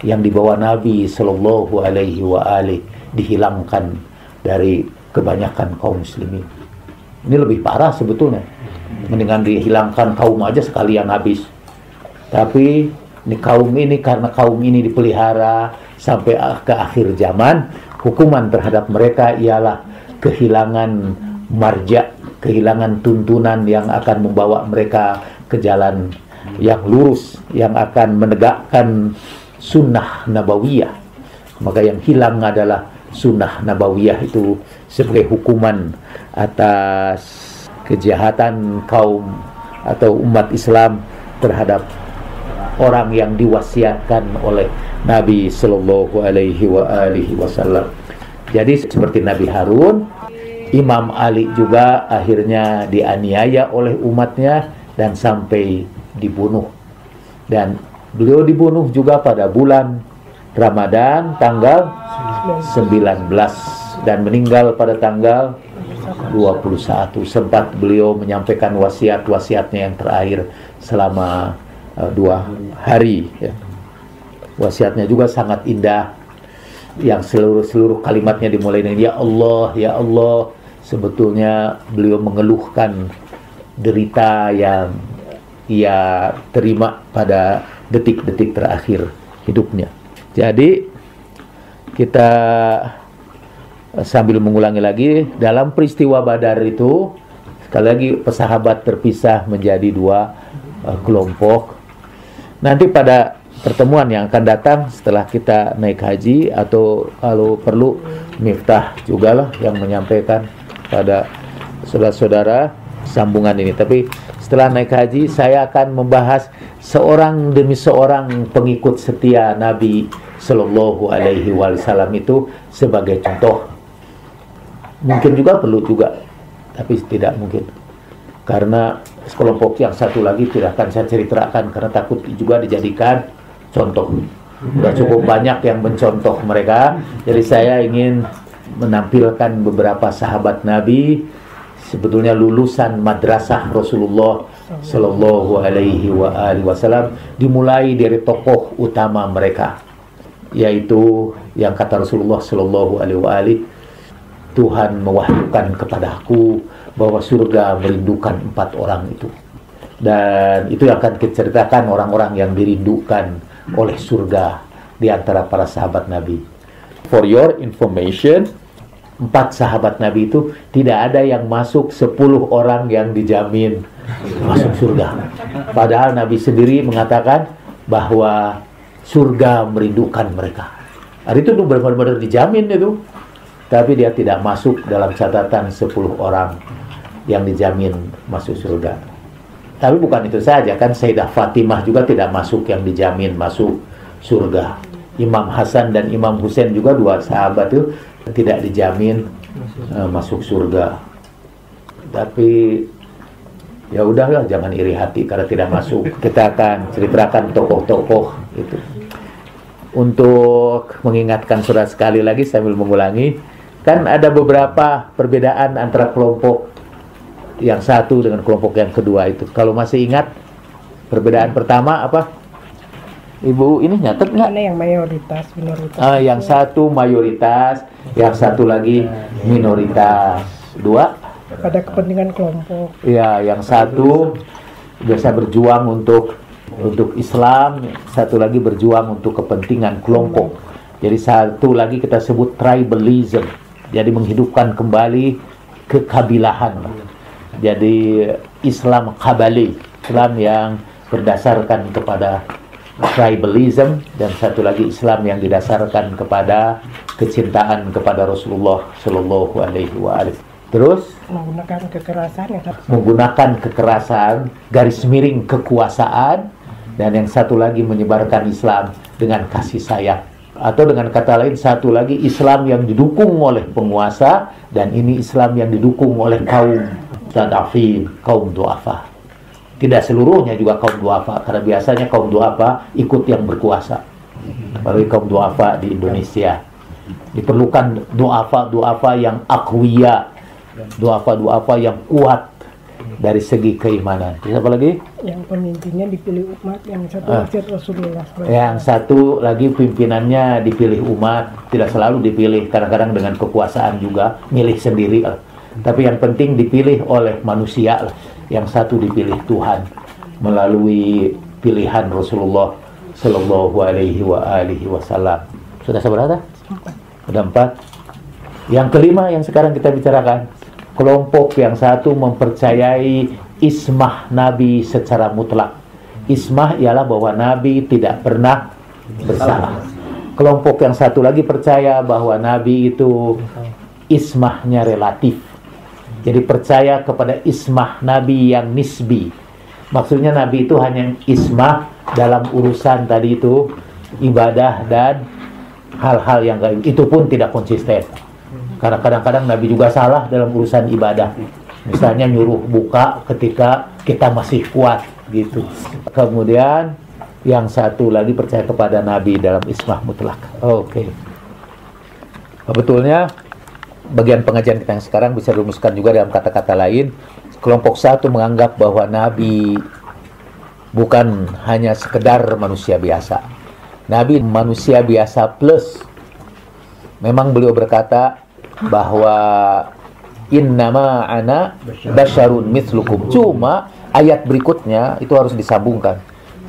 yang dibawa Nabi Sallallahu Alaihi Wasallam dihilangkan dari kebanyakan kaum muslimin. Ini lebih parah sebetulnya. Mendingan dihilangkan kaum aja sekalian habis. Tapi ini kaum ini, karena kaum ini dipelihara sampai ke akhir zaman, hukuman terhadap mereka ialah kehilangan marja, kehilangan tuntunan yang akan membawa mereka ke jalan yang lurus, yang akan menegakkan sunnah nabawiyah. Maka yang hilang adalah sunnah nabawiyah itu sebagai hukuman atas kejahatan kaum atau umat Islam terhadap orang yang diwasiatkan oleh Nabi Sallallahu Alaihi Wasallam. Jadi seperti Nabi Harun, Imam Ali juga akhirnya dianiaya oleh umatnya dan sampai dibunuh. Dan beliau dibunuh juga pada bulan Ramadan tanggal 19 dan meninggal pada tanggal 21. Sempat beliau menyampaikan wasiat-wasiatnya yang terakhir selama 2 hari ya. Wasiatnya juga sangat indah, yang seluruh kalimatnya dimulai dengan ya Allah, ya Allah. Sebetulnya beliau mengeluhkan derita yang ia terima pada detik-detik terakhir hidupnya. Jadi kita sambil mengulangi lagi, dalam peristiwa Badar itu sekali lagi pesahabat terpisah menjadi 2 kelompok. Nanti pada pertemuan yang akan datang setelah kita naik haji, atau kalau perlu Miftah juga lah yang menyampaikan pada saudara-saudara sambungan ini. Tapi setelah naik haji saya akan membahas seorang demi seorang pengikut setia Nabi Sallallahu Alaihi Wasallam itu sebagai contoh. Mungkin juga perlu juga, tapi tidak mungkin, karena kelompok yang satu lagi tidak akan saya ceritakan karena takut juga dijadikan contoh. Sudah cukup banyak yang mencontoh mereka. Jadi saya ingin menampilkan beberapa sahabat Nabi, sebetulnya lulusan madrasah Rasulullah Sallallahu Alaihi Wasallam, dimulai dari tokoh utama mereka, yaitu yang kata Rasulullah Sallallahu Alaihi Wasallam, Tuhan mewahyukan kepadaku bahwa surga merindukan 4 orang itu. Dan itu yang akan kita ceritakan orang-orang yang dirindukan oleh surga di antara para sahabat Nabi. For your information, 4 sahabat Nabi itu tidak ada yang masuk 10 orang yang dijamin masuk surga. Padahal Nabi sendiri mengatakan bahwa surga merindukan mereka. Hari itu benar-benar dijamin itu. Tapi dia tidak masuk dalam catatan 10 orang yang dijamin masuk surga. Tapi bukan itu saja, kan Sayyidah Fatimah juga tidak masuk yang dijamin masuk surga. Imam Hasan dan Imam Husain juga 2 sahabat itu tidak dijamin masuk surga. Tapi ya udahlah, jangan iri hati karena tidak masuk. Kita akan ceritakan tokoh-tokoh itu. Untuk mengingatkan saudara sekali lagi sambil mengulangi, kan ada beberapa perbedaan antara kelompok yang satu dengan kelompok yang kedua itu. Kalau masih ingat, perbedaan pertama apa? Ibu ini nyatet nggak? Mana yang mayoritas, minoritas? Yang satu mayoritas, yang satu lagi minoritas. 2? Pada kepentingan kelompok. Ya, yang satu biasa berjuang untuk Islam, satu lagi berjuang untuk kepentingan kelompok. Jadi satu lagi kita sebut tribalism. Jadi menghidupkan kembali kekabilahan. Jadi Islam Qabali, Islam yang berdasarkan kepada tribalism, dan satu lagi Islam yang didasarkan kepada kecintaan kepada Rasulullah Shallallahu Alaihi Wasallam. Terus menggunakan kekerasan ya. Menggunakan kekerasan, garis miring kekuasaan, dan yang satu lagi menyebarkan Islam dengan kasih sayang. Atau dengan kata lain, satu lagi Islam yang didukung oleh penguasa, dan ini Islam yang didukung oleh kaum tadafin, kaum duafa. Tidak seluruhnya juga kaum duafa, karena biasanya kaum duafa ikut yang berkuasa. Apalagi kaum duafa di Indonesia. Diperlukan duafa yang akwiya, duafa yang kuat dari segi keimanan. Terus apa lagi? Yang pemimpinnya dipilih umat, yang satu Rasulullah. Yang satu lagi pimpinannya dipilih umat, tidak selalu dipilih, kadang-kadang dengan kekuasaan juga, milih sendiri. Tapi yang penting dipilih oleh manusia. Yang satu dipilih Tuhan melalui pilihan Rasulullah Sallallahu Alaihi Wasallam. Sudah seberapa? Sudah 4. Yang kelima yang sekarang kita bicarakan, kelompok yang satu mempercayai ismah Nabi secara mutlak. Ismah ialah bahwa Nabi tidak pernah bersalah. Kelompok yang satu lagi percaya bahwa Nabi itu ismahnya relatif. Jadi percaya kepada ismah Nabi yang nisbi. Maksudnya Nabi itu hanya ismah dalam urusan tadi itu ibadah dan hal-hal yang gaib. Itu pun tidak konsisten. Karena kadang-kadang Nabi juga salah dalam urusan ibadah. Misalnya nyuruh buka ketika kita masih kuat gitu. Kemudian yang satu lagi percaya kepada Nabi dalam ismah mutlak. Oke. Betulnya bagian pengajian kita yang sekarang bisa dirumuskan juga dalam kata-kata lain. Kelompok satu menganggap bahwa Nabi bukan hanya sekedar manusia biasa. Nabi manusia biasa plus. Memang beliau berkata bahwa innama ana basyarun mithlukum. Cuma ayat berikutnya itu harus disambungkan.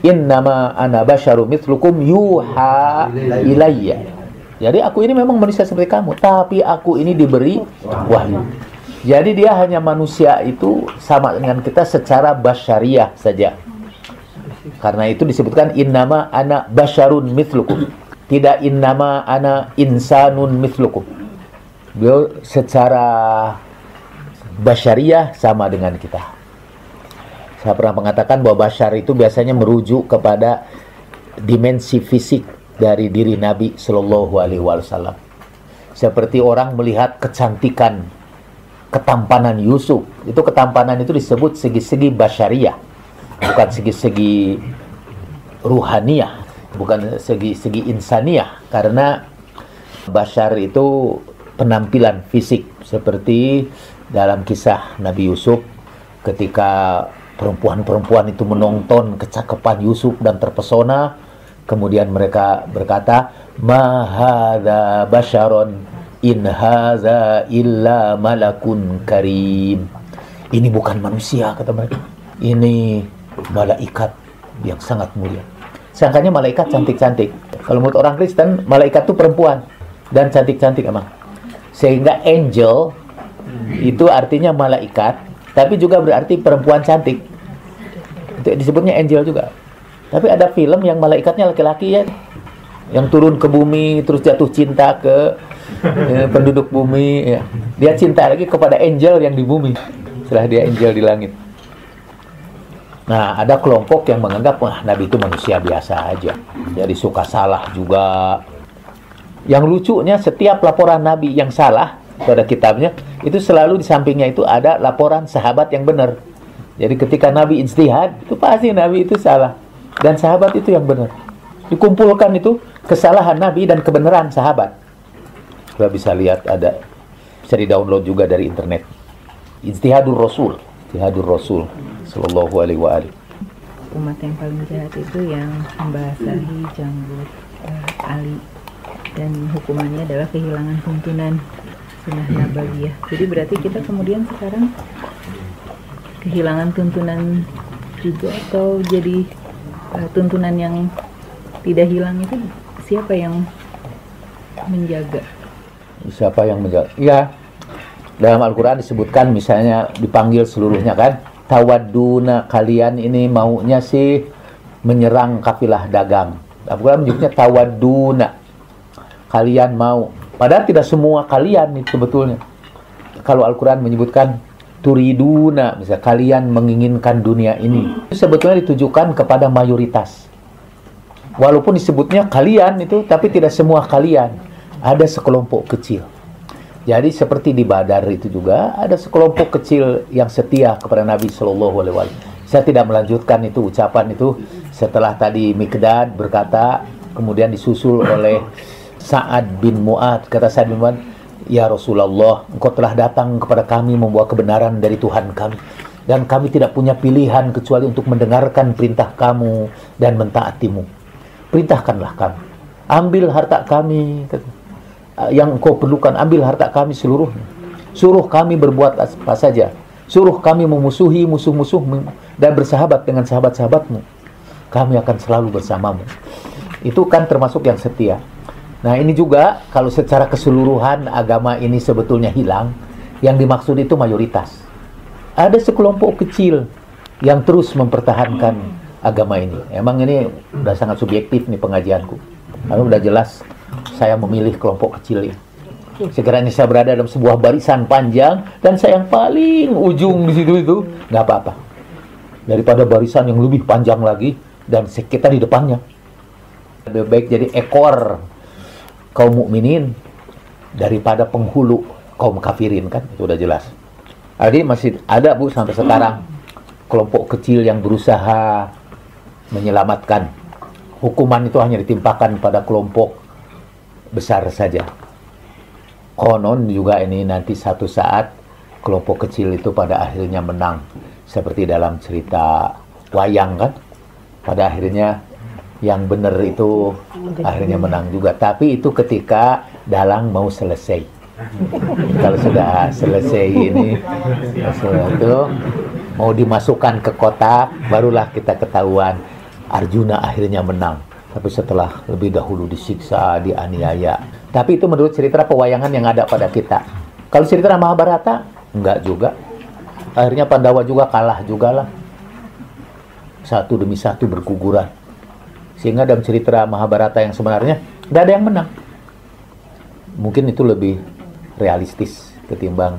Innama ana basyarun mithlukum yuha ilayya. Jadi aku ini memang manusia seperti kamu, tapi aku ini diberi wahyu. Jadi dia hanya manusia itu sama dengan kita secara basyariah saja. Karena itu disebutkan innama ana basyarun mithlukum. Tidak innama ana insanun mithlukum. Beliau secara basyariah sama dengan kita. Saya pernah mengatakan bahwa basyar itu biasanya merujuk kepada dimensi fisik dari diri Nabi Sallallahu Alaihi Wasallam. Seperti orang melihat kecantikan, ketampanan Yusuf. Itu ketampanan itu disebut segi-segi basyariah, bukan segi-segi ruhaniyah, bukan segi-segi insaniah. Karena basyar itu penampilan fisik, seperti dalam kisah Nabi Yusuf ketika perempuan-perempuan itu menonton kecakapan Yusuf dan terpesona. Kemudian mereka berkata, ma hadza basyaron in hadza illa malakun karim. Ini bukan manusia, kata mereka. Ini malaikat yang sangat mulia. Sangkanya malaikat cantik-cantik. Kalau menurut orang Kristen, malaikat itu perempuan dan cantik-cantik emang. Sehingga angel itu artinya malaikat, tapi juga berarti perempuan cantik. Itu disebutnya angel juga. Tapi ada film yang malaikatnya laki-laki ya, yang turun ke bumi terus jatuh cinta ke penduduk bumi ya. Dia cinta lagi kepada angel yang di bumi setelah dia angel di langit. Nah, ada kelompok yang menganggap wah Nabi itu manusia biasa aja, jadi suka salah juga. Yang lucunya setiap laporan Nabi yang salah pada kitabnya itu selalu di sampingnya itu ada laporan sahabat yang benar. Jadi ketika Nabi ijtihad itu pasti Nabi itu salah. Dan sahabat itu yang benar. Dikumpulkan itu kesalahan Nabi dan kebenaran sahabat. Kita bisa lihat, ada, bisa di-download juga dari internet. Ijtihadur Rasul Sallallahu Alaihi Wasallam. Umat yang paling jahat itu yang membasahi janggut Ali, dan hukumannya adalah kehilangan tuntunan sunnah nabawiyah. Jadi berarti kita kemudian sekarang kehilangan tuntunan juga, atau jadi tuntunan yang tidak hilang itu siapa yang menjaga? Siapa yang menjaga? Ya, Dalam Al-Quran disebutkan misalnya dipanggil seluruhnya kan, tawadduna, kalian ini maunya sih menyerang kafilah dagang. Al-Quran menyebutnya tawadduna, kalian mau. Padahal tidak semua kalian itu sebetulnya. Kalau Al-Quran menyebutkan turiduna, misalnya kalian menginginkan dunia ini, itu sebetulnya ditujukan kepada mayoritas. Walaupun disebutnya kalian itu, tapi tidak semua kalian. Ada sekelompok kecil. Jadi seperti di Badar itu juga ada sekelompok kecil yang setia kepada Nabi Shallallahu Alaihi Wasallam. Saya tidak melanjutkan itu ucapan itu setelah tadi Miqdad berkata, kemudian disusul oleh Sa'ad bin Mu'ad. Kata Sa'ad bin Mu'ad, ya Rasulullah, engkau telah datang kepada kami membawa kebenaran dari Tuhan kami, dan kami tidak punya pilihan kecuali untuk mendengarkan perintah kamu dan mentaatimu. Perintahkanlah kami, ambil harta kami yang engkau perlukan, ambil harta kami seluruhnya. Suruh kami berbuat apa saja. Suruh kami memusuhi musuh-musuhmu dan bersahabat dengan sahabat-sahabatmu. Kami akan selalu bersamamu. Itu kan termasuk yang setia. Nah ini juga kalau secara keseluruhan agama ini sebetulnya hilang, yang dimaksud itu mayoritas. Ada sekelompok kecil yang terus mempertahankan agama ini. Emang ini udah sangat subjektif nih pengajianku. Lalu udah jelas saya memilih kelompok kecil ini. Sekiranya saya berada dalam sebuah barisan panjang dan saya yang paling ujung di situ itu, nggak apa-apa. Daripada barisan yang lebih panjang lagi dan kita di depannya. Lebih baik jadi ekor kaum mukminin daripada penghulu kaum kafirin, kan? Itu udah jelas. Jadi masih ada Bu sampai sekarang kelompok kecil yang berusaha menyelamatkan. Hukuman itu hanya ditimpakan pada kelompok besar saja. Konon juga ini nanti satu saat kelompok kecil itu pada akhirnya menang. Seperti dalam cerita wayang kan. Pada akhirnya yang benar itu akhirnya menang juga. Tapi itu ketika dalang mau selesai. Kalau sudah selesai ini, itu mau dimasukkan ke kotak, barulah kita ketahuan Arjuna akhirnya menang. Tapi setelah lebih dahulu disiksa, dianiaya. Tapi itu menurut cerita pewayangan yang ada pada kita. Kalau cerita Mahabharata, enggak juga. Akhirnya Pandawa juga kalah juga lah. Satu demi satu berguguran. Sehingga dalam cerita Mahabharata yang sebenarnya, enggak ada yang menang. Mungkin itu lebih realistis ketimbang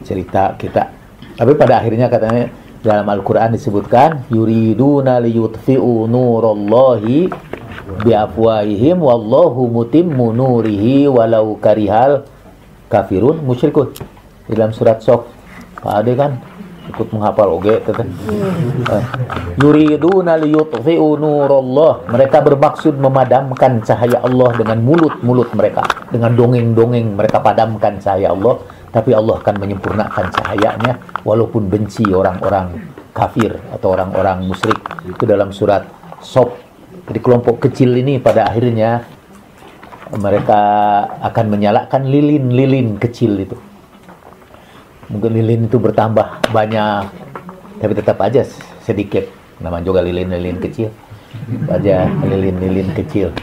cerita kita. Tapi pada akhirnya katanya, dalam Al-Quran disebutkan yuriduna liyutfi'u nurallahi biafwahihim wallahu mutimmu nurihi walau karihal kafirun musyrikun. Di dalam surat Sof, Pak Ade kan ikut menghafal oge yuriduna liyutfi'u nurallah, mereka bermaksud memadamkan cahaya Allah dengan mulut-mulut mereka, dengan dongeng-dongeng mereka padamkan cahaya Allah. Tapi Allah akan menyempurnakan cahayanya walaupun benci orang-orang kafir atau orang-orang musyrik. Itu dalam surat Sof. Jadi kelompok kecil ini pada akhirnya mereka akan menyalakan lilin-lilin kecil itu. Mungkin lilin itu bertambah banyak, tapi tetap aja sedikit. Namanya juga lilin-lilin kecil. Aja lilin-lilin kecil.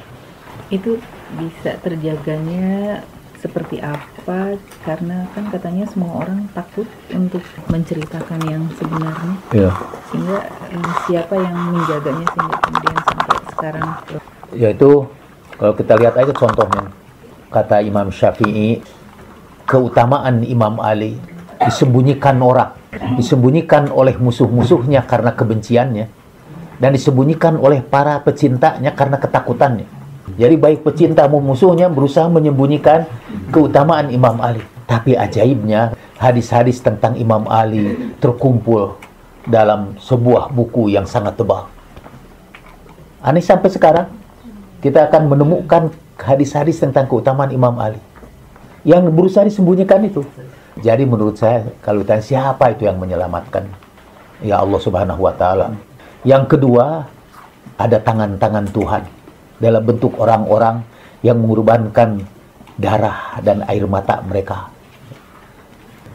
Itu bisa terjaganya seperti apa? Karena kan katanya semua orang takut untuk menceritakan yang sebenarnya. Iya. Sehingga siapa yang menjaganya sehingga kemudian sampai sekarang? Yaitu kalau kita lihat aja contohnya, kata Imam Syafi'i, keutamaan Imam Ali disembunyikan orang, disembunyikan oleh musuh-musuhnya karena kebenciannya, dan disembunyikan oleh para pecintanya karena ketakutannya. Jadi baik pecinta maupun musuhnya berusaha menyembunyikan keutamaan Imam Ali. Tapi ajaibnya hadis-hadis tentang Imam Ali terkumpul dalam sebuah buku yang sangat tebal. Aneh sampai sekarang kita akan menemukan hadis-hadis tentang keutamaan Imam Ali yang berusaha disembunyikan itu. Jadi menurut saya kalau ditanya siapa itu yang menyelamatkan, ya Allah Subhanahu wa Ta'ala. Yang kedua, ada tangan-tangan Tuhan dalam bentuk orang-orang yang mengorbankan darah dan air mata mereka,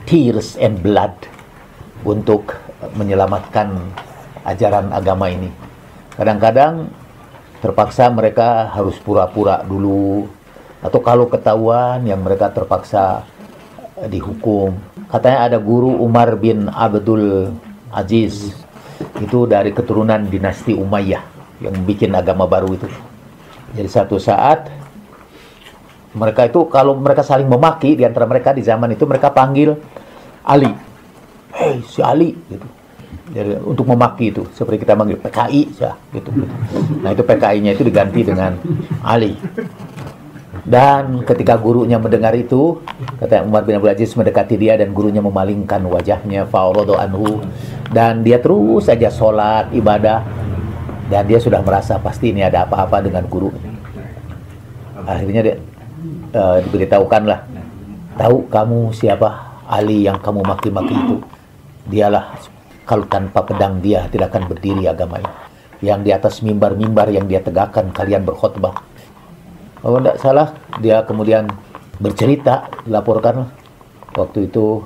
tears and blood, untuk menyelamatkan ajaran agama ini. Kadang-kadang terpaksa mereka harus pura-pura dulu, atau kalau ketahuan yang mereka terpaksa dihukum. Katanya ada guru Umar bin Abdul Aziz, itu dari keturunan dinasti Umayyah yang bikin agama baru itu. Jadi satu saat mereka itu kalau mereka saling memaki di antara mereka di zaman itu, mereka panggil Ali, hei si Ali gitu. Jadi untuk memaki itu seperti kita manggil PKI ya, gitu. Nah itu PKI-nya itu diganti dengan Ali. Dan ketika gurunya mendengar itu, kata Umar bin Abdul Aziz mendekati dia dan gurunya memalingkan wajahnya, fa'aradu anhu, dan dia terus saja sholat, ibadah, dan dia sudah merasa pasti ini ada apa-apa dengan guru. Akhirnya dia diberitahukanlah, tahu kamu siapa Ali yang kamu maki-maki itu? Dialah, kalau tanpa pedang dia tidak akan berdiri agama ini. Yang di atas mimbar-mimbar yang dia tegakkan kalian berkhutbah. Kalau tidak salah, dia kemudian bercerita, dilaporkan waktu itu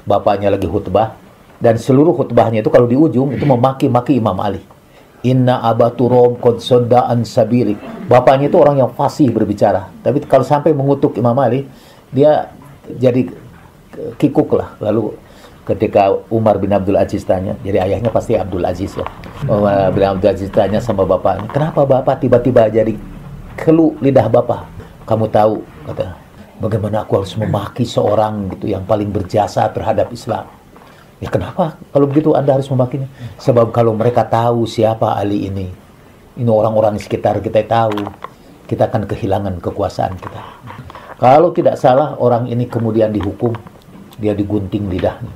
bapaknya lagi khutbah, dan seluruh khutbahnya itu kalau di ujung itu memaki-maki Imam Ali. Inna abaturom qad sadda an sabili. Bapaknya itu orang yang fasih berbicara, tapi kalau sampai mengutuk Imam Ali, dia jadi kikuk lah. Lalu ketika Umar bin Abdul Aziz tanya, jadi ayahnya pasti Abdul Aziz ya. Umar bin Abdul Aziz tanya sama bapaknya, kenapa bapak tiba-tiba jadi keluh lidah bapak? Kamu tahu, kata, bagaimana aku harus memaki seorang gitu yang paling berjasa terhadap Islam. Ya kenapa kalau begitu Anda harus memakinya? Sebab kalau mereka tahu siapa Ali ini orang-orang di sekitar kita tahu, kita akan kehilangan kekuasaan kita. Kalau tidak salah, orang ini kemudian dihukum, dia digunting lidahnya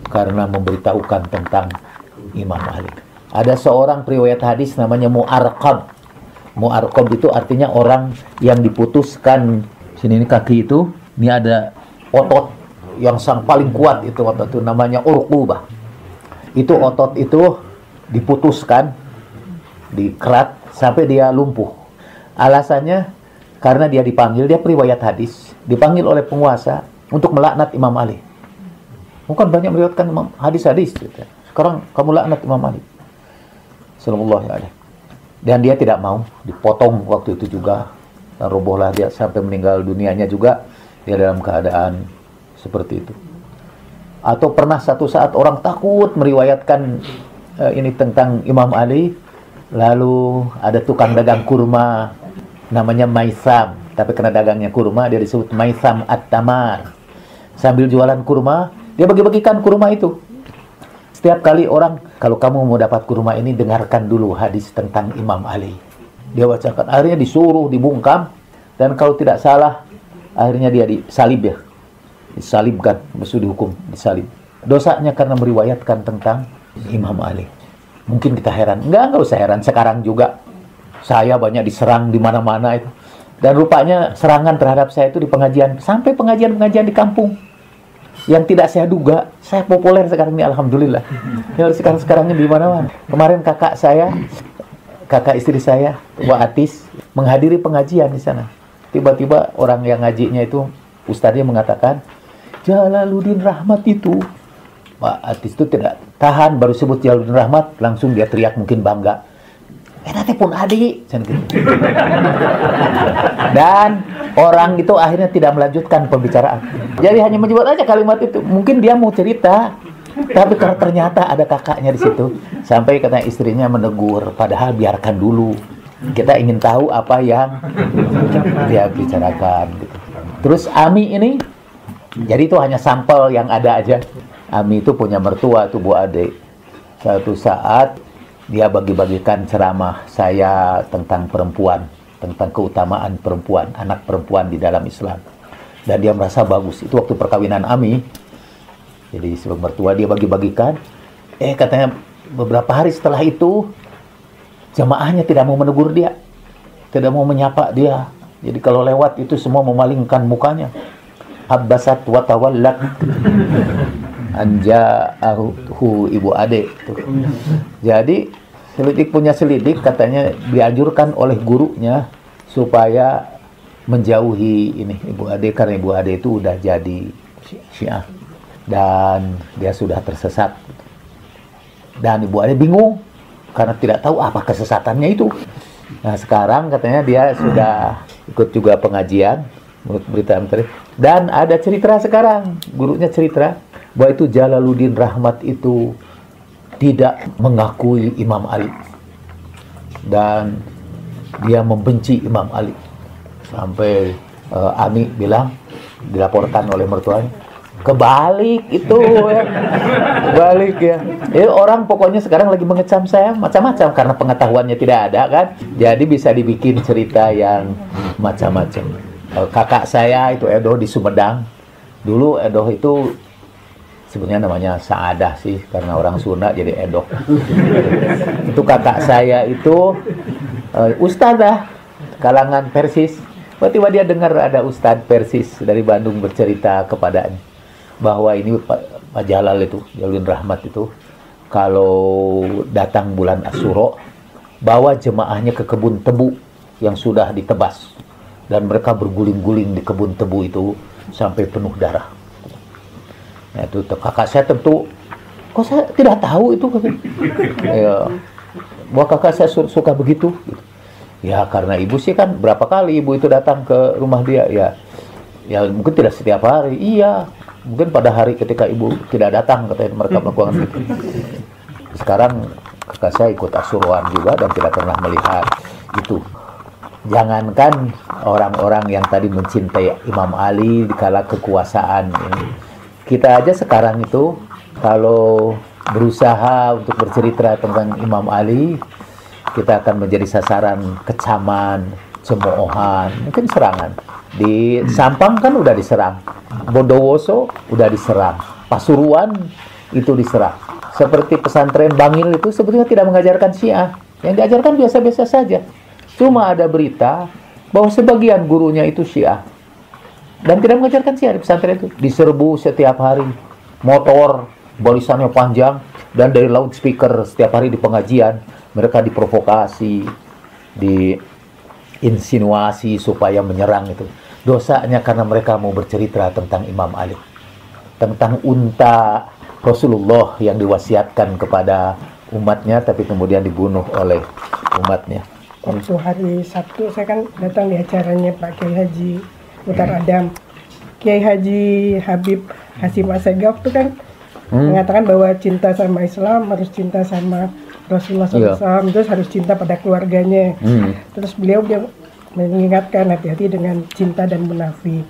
karena memberitahukan tentang Imam Ali. Ada seorang periwayat hadis namanya Mu'arqab. Mu'arqab itu artinya orang yang diputuskan. Sini ini kaki itu, ini ada otot yang paling kuat itu otot itu namanya urqubah. Itu otot itu diputuskan, dikerat sampai dia lumpuh. Alasannya karena dia dipanggil, dia periwayat hadis, dipanggil oleh penguasa untuk melaknat Imam Ali. Bukan banyak meriwayatkan hadis-hadis. Sekarang kamu laknat Imam Ali sallallahu alaihi. Dan dia tidak mau, dipotong waktu itu juga, dan robohlah dia sampai meninggal dunianya juga dia dalam keadaan seperti itu. Atau pernah satu saat orang takut meriwayatkan ini tentang Imam Ali, lalu ada tukang dagang kurma namanya Maisam, tapi karena dagangnya kurma dia disebut Maisam At-Tamar. Sambil jualan kurma, dia bagi-bagikan kurma itu. Setiap kali orang, kalau kamu mau dapat kurma ini, dengarkan dulu hadis tentang Imam Ali. Dia bacakan, akhirnya disuruh, dibungkam, dan kalau tidak salah, akhirnya dia disalib ya. Disalibkan, maksud dihukum, disalib. Dosanya karena meriwayatkan tentang Imam Ali. Mungkin kita heran. Enggak usah heran. Sekarang juga, saya banyak diserang di mana-mana itu. Dan rupanya serangan terhadap saya itu di pengajian, sampai pengajian-pengajian di kampung. Yang tidak saya duga, saya populer sekarang ini, alhamdulillah. Ya, sekarang-sekarangnya di mana-mana. Kemarin kakak istri saya, Wak Atis, menghadiri pengajian di sana. Tiba-tiba orang yang ngajinya itu, ustadznya mengatakan, Jalaluddin Rahmat itu. Wak Atis itu tidak tahan, baru sebut Jalaluddin Rahmat, langsung dia teriak mungkin bangga. Nanti pun adik. Dan orang itu akhirnya tidak melanjutkan pembicaraan. Jadi hanya menyebut aja kalimat itu. Mungkin dia mau cerita, tapi kalau ternyata ada kakaknya di situ, sampai katanya istrinya menegur, padahal biarkan dulu. Kita ingin tahu apa yang dia bicarakan. Gitu. Terus Ami ini, jadi itu hanya sampel yang ada aja. Ami itu punya mertua, itu Bu Ade. Suatu saat dia bagi-bagikan ceramah saya tentang perempuan, tentang keutamaan perempuan, anak perempuan di dalam Islam. Dan dia merasa bagus. Itu waktu perkawinan Ami. Jadi sebagai mertua dia bagi-bagikan. Katanya beberapa hari setelah itu jamaahnya tidak mau menegur dia, tidak mau menyapa dia. Jadi kalau lewat itu semua memalingkan mukanya. Abbasat wa tawallat anja'ahu Ibu Ade. Jadi selidik punya selidik, katanya dianjurkan oleh gurunya supaya menjauhi ini Ibu Ade, karena Ibu Ade itu udah jadi Syiah dan dia sudah tersesat. Dan Ibu Ade bingung karena tidak tahu apa kesesatannya itu. Nah sekarang katanya dia sudah ikut juga pengajian menurut berita tadi. Dan ada cerita sekarang, gurunya cerita bahwa itu Jalaluddin Rahmat itu tidak mengakui Imam Ali dan dia membenci Imam Ali sampai Ami bilang, dilaporkan oleh mertuanya, kebalik itu ya. Kebalik ya. Orang pokoknya sekarang lagi mengecam saya macam-macam karena pengetahuannya tidak ada kan. Jadi bisa dibikin cerita yang macam-macam. Kakak saya itu Edoh di Sumedang. Dulu Edoh itu sebenarnya namanya Saadah sih, karena orang Sunda jadi Edoh. Itu kakak saya itu ustadzah kalangan Persis. Tiba-tiba dia dengar ada Ustadz Persis dari Bandung bercerita kepadanya bahwa ini Pak Jalal itu, Jalaluddin Rahmat itu, kalau datang bulan Asyura, bawa jemaahnya ke kebun tebu yang sudah ditebas. Dan mereka berguling-guling di kebun tebu itu sampai penuh darah. Nah, itu kakak saya tentu, kok saya tidak tahu itu? Ya, bahwa kakak saya suka begitu. Gitu. Ya karena ibu sih kan berapa kali ibu itu datang ke rumah dia ya mungkin tidak setiap hari, iya mungkin pada hari ketika ibu tidak datang katanya mereka melakukan itu. Sekarang kakak saya ikut asuruan juga dan tidak pernah melihat itu. Jangankan orang-orang yang tadi mencintai Imam Ali di kala kekuasaan ini, kita aja sekarang itu kalau berusaha untuk bercerita tentang Imam Ali, kita akan menjadi sasaran kecaman, cemoohan, mungkin serangan. Di Sampang kan udah diserang, Bondowoso udah diserang, Pasuruan itu diserang. Seperti pesantren Bangil itu sebetulnya tidak mengajarkan Syiah, yang diajarkan biasa-biasa saja. Cuma ada berita bahwa sebagian gurunya itu Syiah dan tidak mengajarkan Syiah di pesantren itu. Diserbu setiap hari, motor, barisannya panjang, dan dari loudspeaker setiap hari di pengajian mereka diprovokasi, diinsinuasi supaya menyerang itu. Dosanya karena mereka mau bercerita tentang Imam Ali, tentang unta Rasulullah yang diwasiatkan kepada umatnya tapi kemudian dibunuh oleh umatnya. Waktu hari Sabtu saya kan datang di acaranya Pak Kiai Haji Mutar Adam. Kiai Haji Habib Hasyim Assegaf itu kan mengatakan bahwa cinta sama Islam harus cinta sama Rasulullah SAW, terus harus cinta pada keluarganya. Terus beliau mengingatkan hati-hati dengan cinta dan munafik.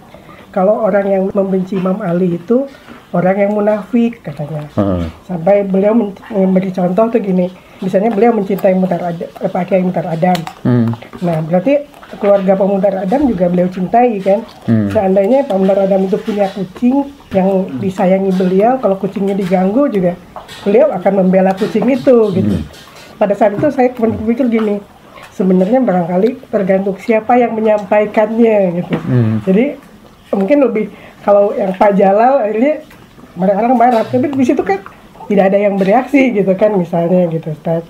Kalau orang yang membenci Imam Ali itu orang yang munafik katanya. Sampai beliau memberi contoh tuh gini, misalnya beliau mencintai Pak Kiai Mutar Adam. Nah berarti keluarga Pak Mutar Adam juga beliau cintai kan. Seandainya Pak Mutar Adam itu punya kucing yang disayangi beliau, kalau kucingnya diganggu juga beliau akan membela kucing itu gitu. Pada saat itu saya berpikir gini, sebenarnya barangkali tergantung siapa yang menyampaikannya gitu. Jadi mungkin lebih kalau yang Pak Jalal ini orang marah, tapi di situ kan tidak ada yang bereaksi gitu kan misalnya gitu Ustaz.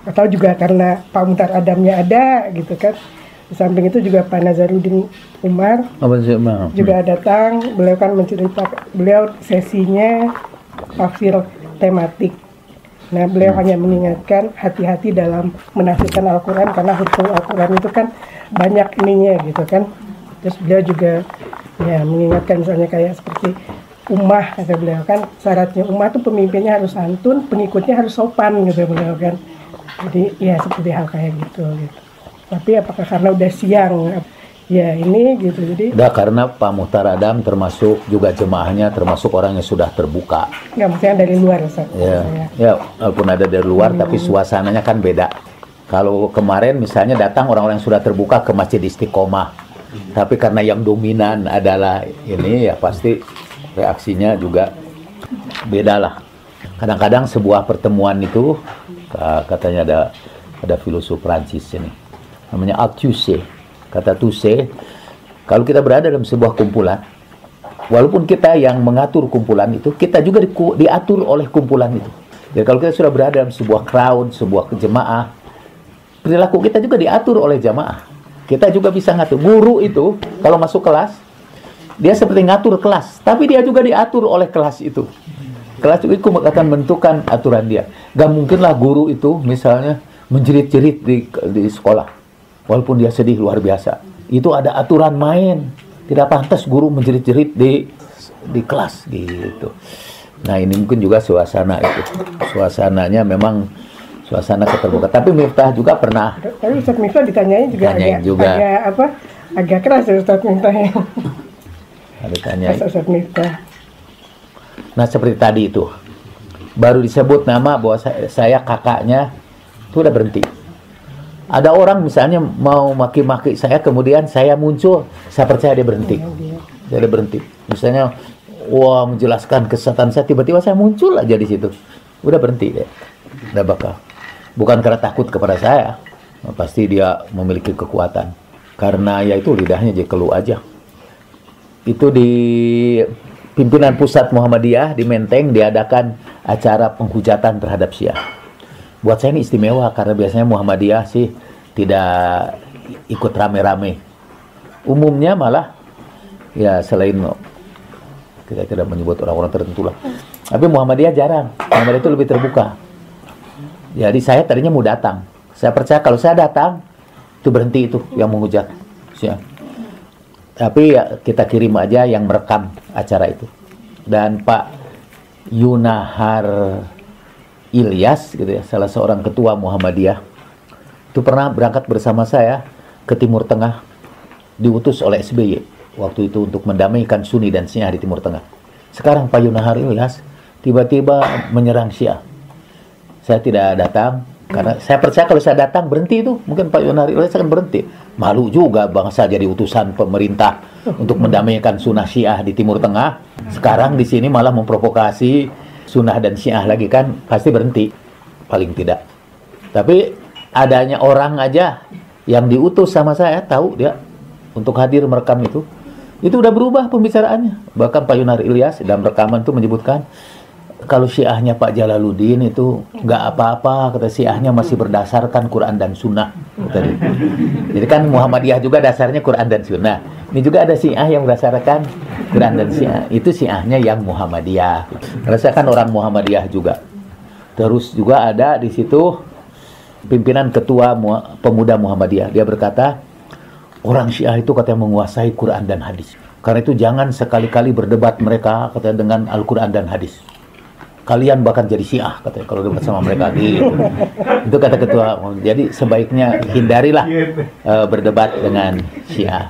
Atau juga karena Pak Mutar Adamnya ada gitu kan. Di samping itu juga Pak Nazaruddin Umar juga datang, beliau kan menceritakan, beliau sesinya tafsir tematik. Nah beliau hanya mengingatkan hati-hati dalam menafsirkan Al-Quran karena huruf Al-Quran itu kan banyak ininya gitu kan. Terus beliau juga ya mengingatkan misalnya kayak seperti ummah kata beliau kan, syaratnya ummah itu pemimpinnya harus santun, pengikutnya harus sopan gitu beliau kan. Jadi ya seperti hal kayak gitu. Tapi apakah karena udah siang ya ini gitu, jadi udah karena Pak Muhtar Adam termasuk juga jemaahnya termasuk orang yang sudah terbuka. Nggak maksudnya dari luar Ustaz. Ya walaupun ada dari luar tapi suasananya kan beda. Kalau kemarin misalnya datang orang-orang yang sudah terbuka ke Masjid Istiqomah, tapi karena yang dominan adalah ini ya pasti reaksinya juga beda lah. Kadang-kadang sebuah pertemuan itu katanya ada filosof Prancis ini namanya Althusser. Kata Tuse, kalau kita berada dalam sebuah kumpulan, walaupun kita yang mengatur kumpulan itu, kita juga diatur oleh kumpulan itu. Jadi kalau kita sudah berada dalam sebuah crowd, sebuah jemaah, perilaku kita juga diatur oleh jamaah. Kita juga bisa ngatur. Guru itu, kalau masuk kelas, dia seperti ngatur kelas, tapi dia juga diatur oleh kelas itu. Kelas itu akan menentukan aturan dia. Gak mungkinlah guru itu misalnya menjerit-jerit di sekolah. Walaupun dia sedih luar biasa. Itu ada aturan main. Tidak pantas guru menjerit-jerit di kelas gitu. Nah ini mungkin juga suasana itu. Suasananya memang suasana keterbukaan. Tapi Miftah juga pernah. Tapi Ustaz Miftah ditanyain juga agak keras ya Ustaz Miftah. Ditanya. Ustaz Miftah. Nah seperti tadi itu. Baru disebut nama bahwa saya kakaknya itu udah berhenti. Ada orang misalnya mau maki-maki saya, kemudian saya muncul, saya percaya dia berhenti. Dia berhenti. Misalnya, wah menjelaskan kesesatan saya, tiba-tiba saya muncul aja di situ. Udah berhenti deh. Udah bakal. Bukan karena takut kepada saya. Pasti dia memiliki kekuatan. Karena ya itu lidahnya jadi keluh aja. Itu di pimpinan pusat Muhammadiyah di Menteng diadakan acara penghujatan terhadap Syiah. Buat saya ini istimewa karena biasanya Muhammadiyah sih tidak ikut rame-rame. Umumnya malah ya selain kita tidak menyebut orang-orang tertentu lah. Tapi Muhammadiyah jarang. Muhammadiyah itu lebih terbuka. Jadi saya tadinya mau datang. Saya percaya kalau saya datang itu berhenti itu yang menghujat. Ya. Tapi ya, kita kirim aja yang merekam acara itu. Dan Pak Yunahar Ilyas gitu ya, salah seorang ketua Muhammadiyah itu pernah berangkat bersama saya ke Timur Tengah, diutus oleh SBY waktu itu untuk mendamaikan Sunni dan Syiah di Timur Tengah. Sekarang Pak Yunahar Ilyas tiba-tiba menyerang Syiah. Saya tidak datang karena saya percaya kalau saya datang berhenti itu, mungkin Pak Yunahar Ilyas akan berhenti. Malu juga bangsa jadi utusan pemerintah untuk mendamaikan Sunnah Syiah di Timur Tengah. Sekarang di sini malah memprovokasi Sunnah dan Syiah lagi, kan pasti berhenti paling tidak. Tapi adanya orang aja yang diutus sama saya, tahu dia untuk hadir merekam itu udah berubah pembicaraannya. Bahkan Pak Yunahar Ilyas dalam rekaman itu menyebutkan kalau Syiahnya Pak Jalaluddin itu nggak apa-apa, kata Syiahnya masih berdasarkan Quran dan Sunnah. Jadi kan Muhammadiyah juga dasarnya Quran dan Sunnah. Ini juga ada Syiah yang berdasarkan Quran dan Syiah. Itu Syiahnya yang Muhammadiyah. Karena saya kan orang Muhammadiyah juga. Terus juga ada di situ pimpinan ketua pemuda Muhammadiyah. Dia berkata, orang Syiah itu katanya menguasai Quran dan hadis. Karena itu jangan sekali-kali berdebat mereka katanya dengan Al-Quran dan hadis. Kalian bahkan jadi Syiah katanya kalau debat sama mereka gitu. Itu kata ketua. Jadi sebaiknya hindarilah berdebat dengan Syiah.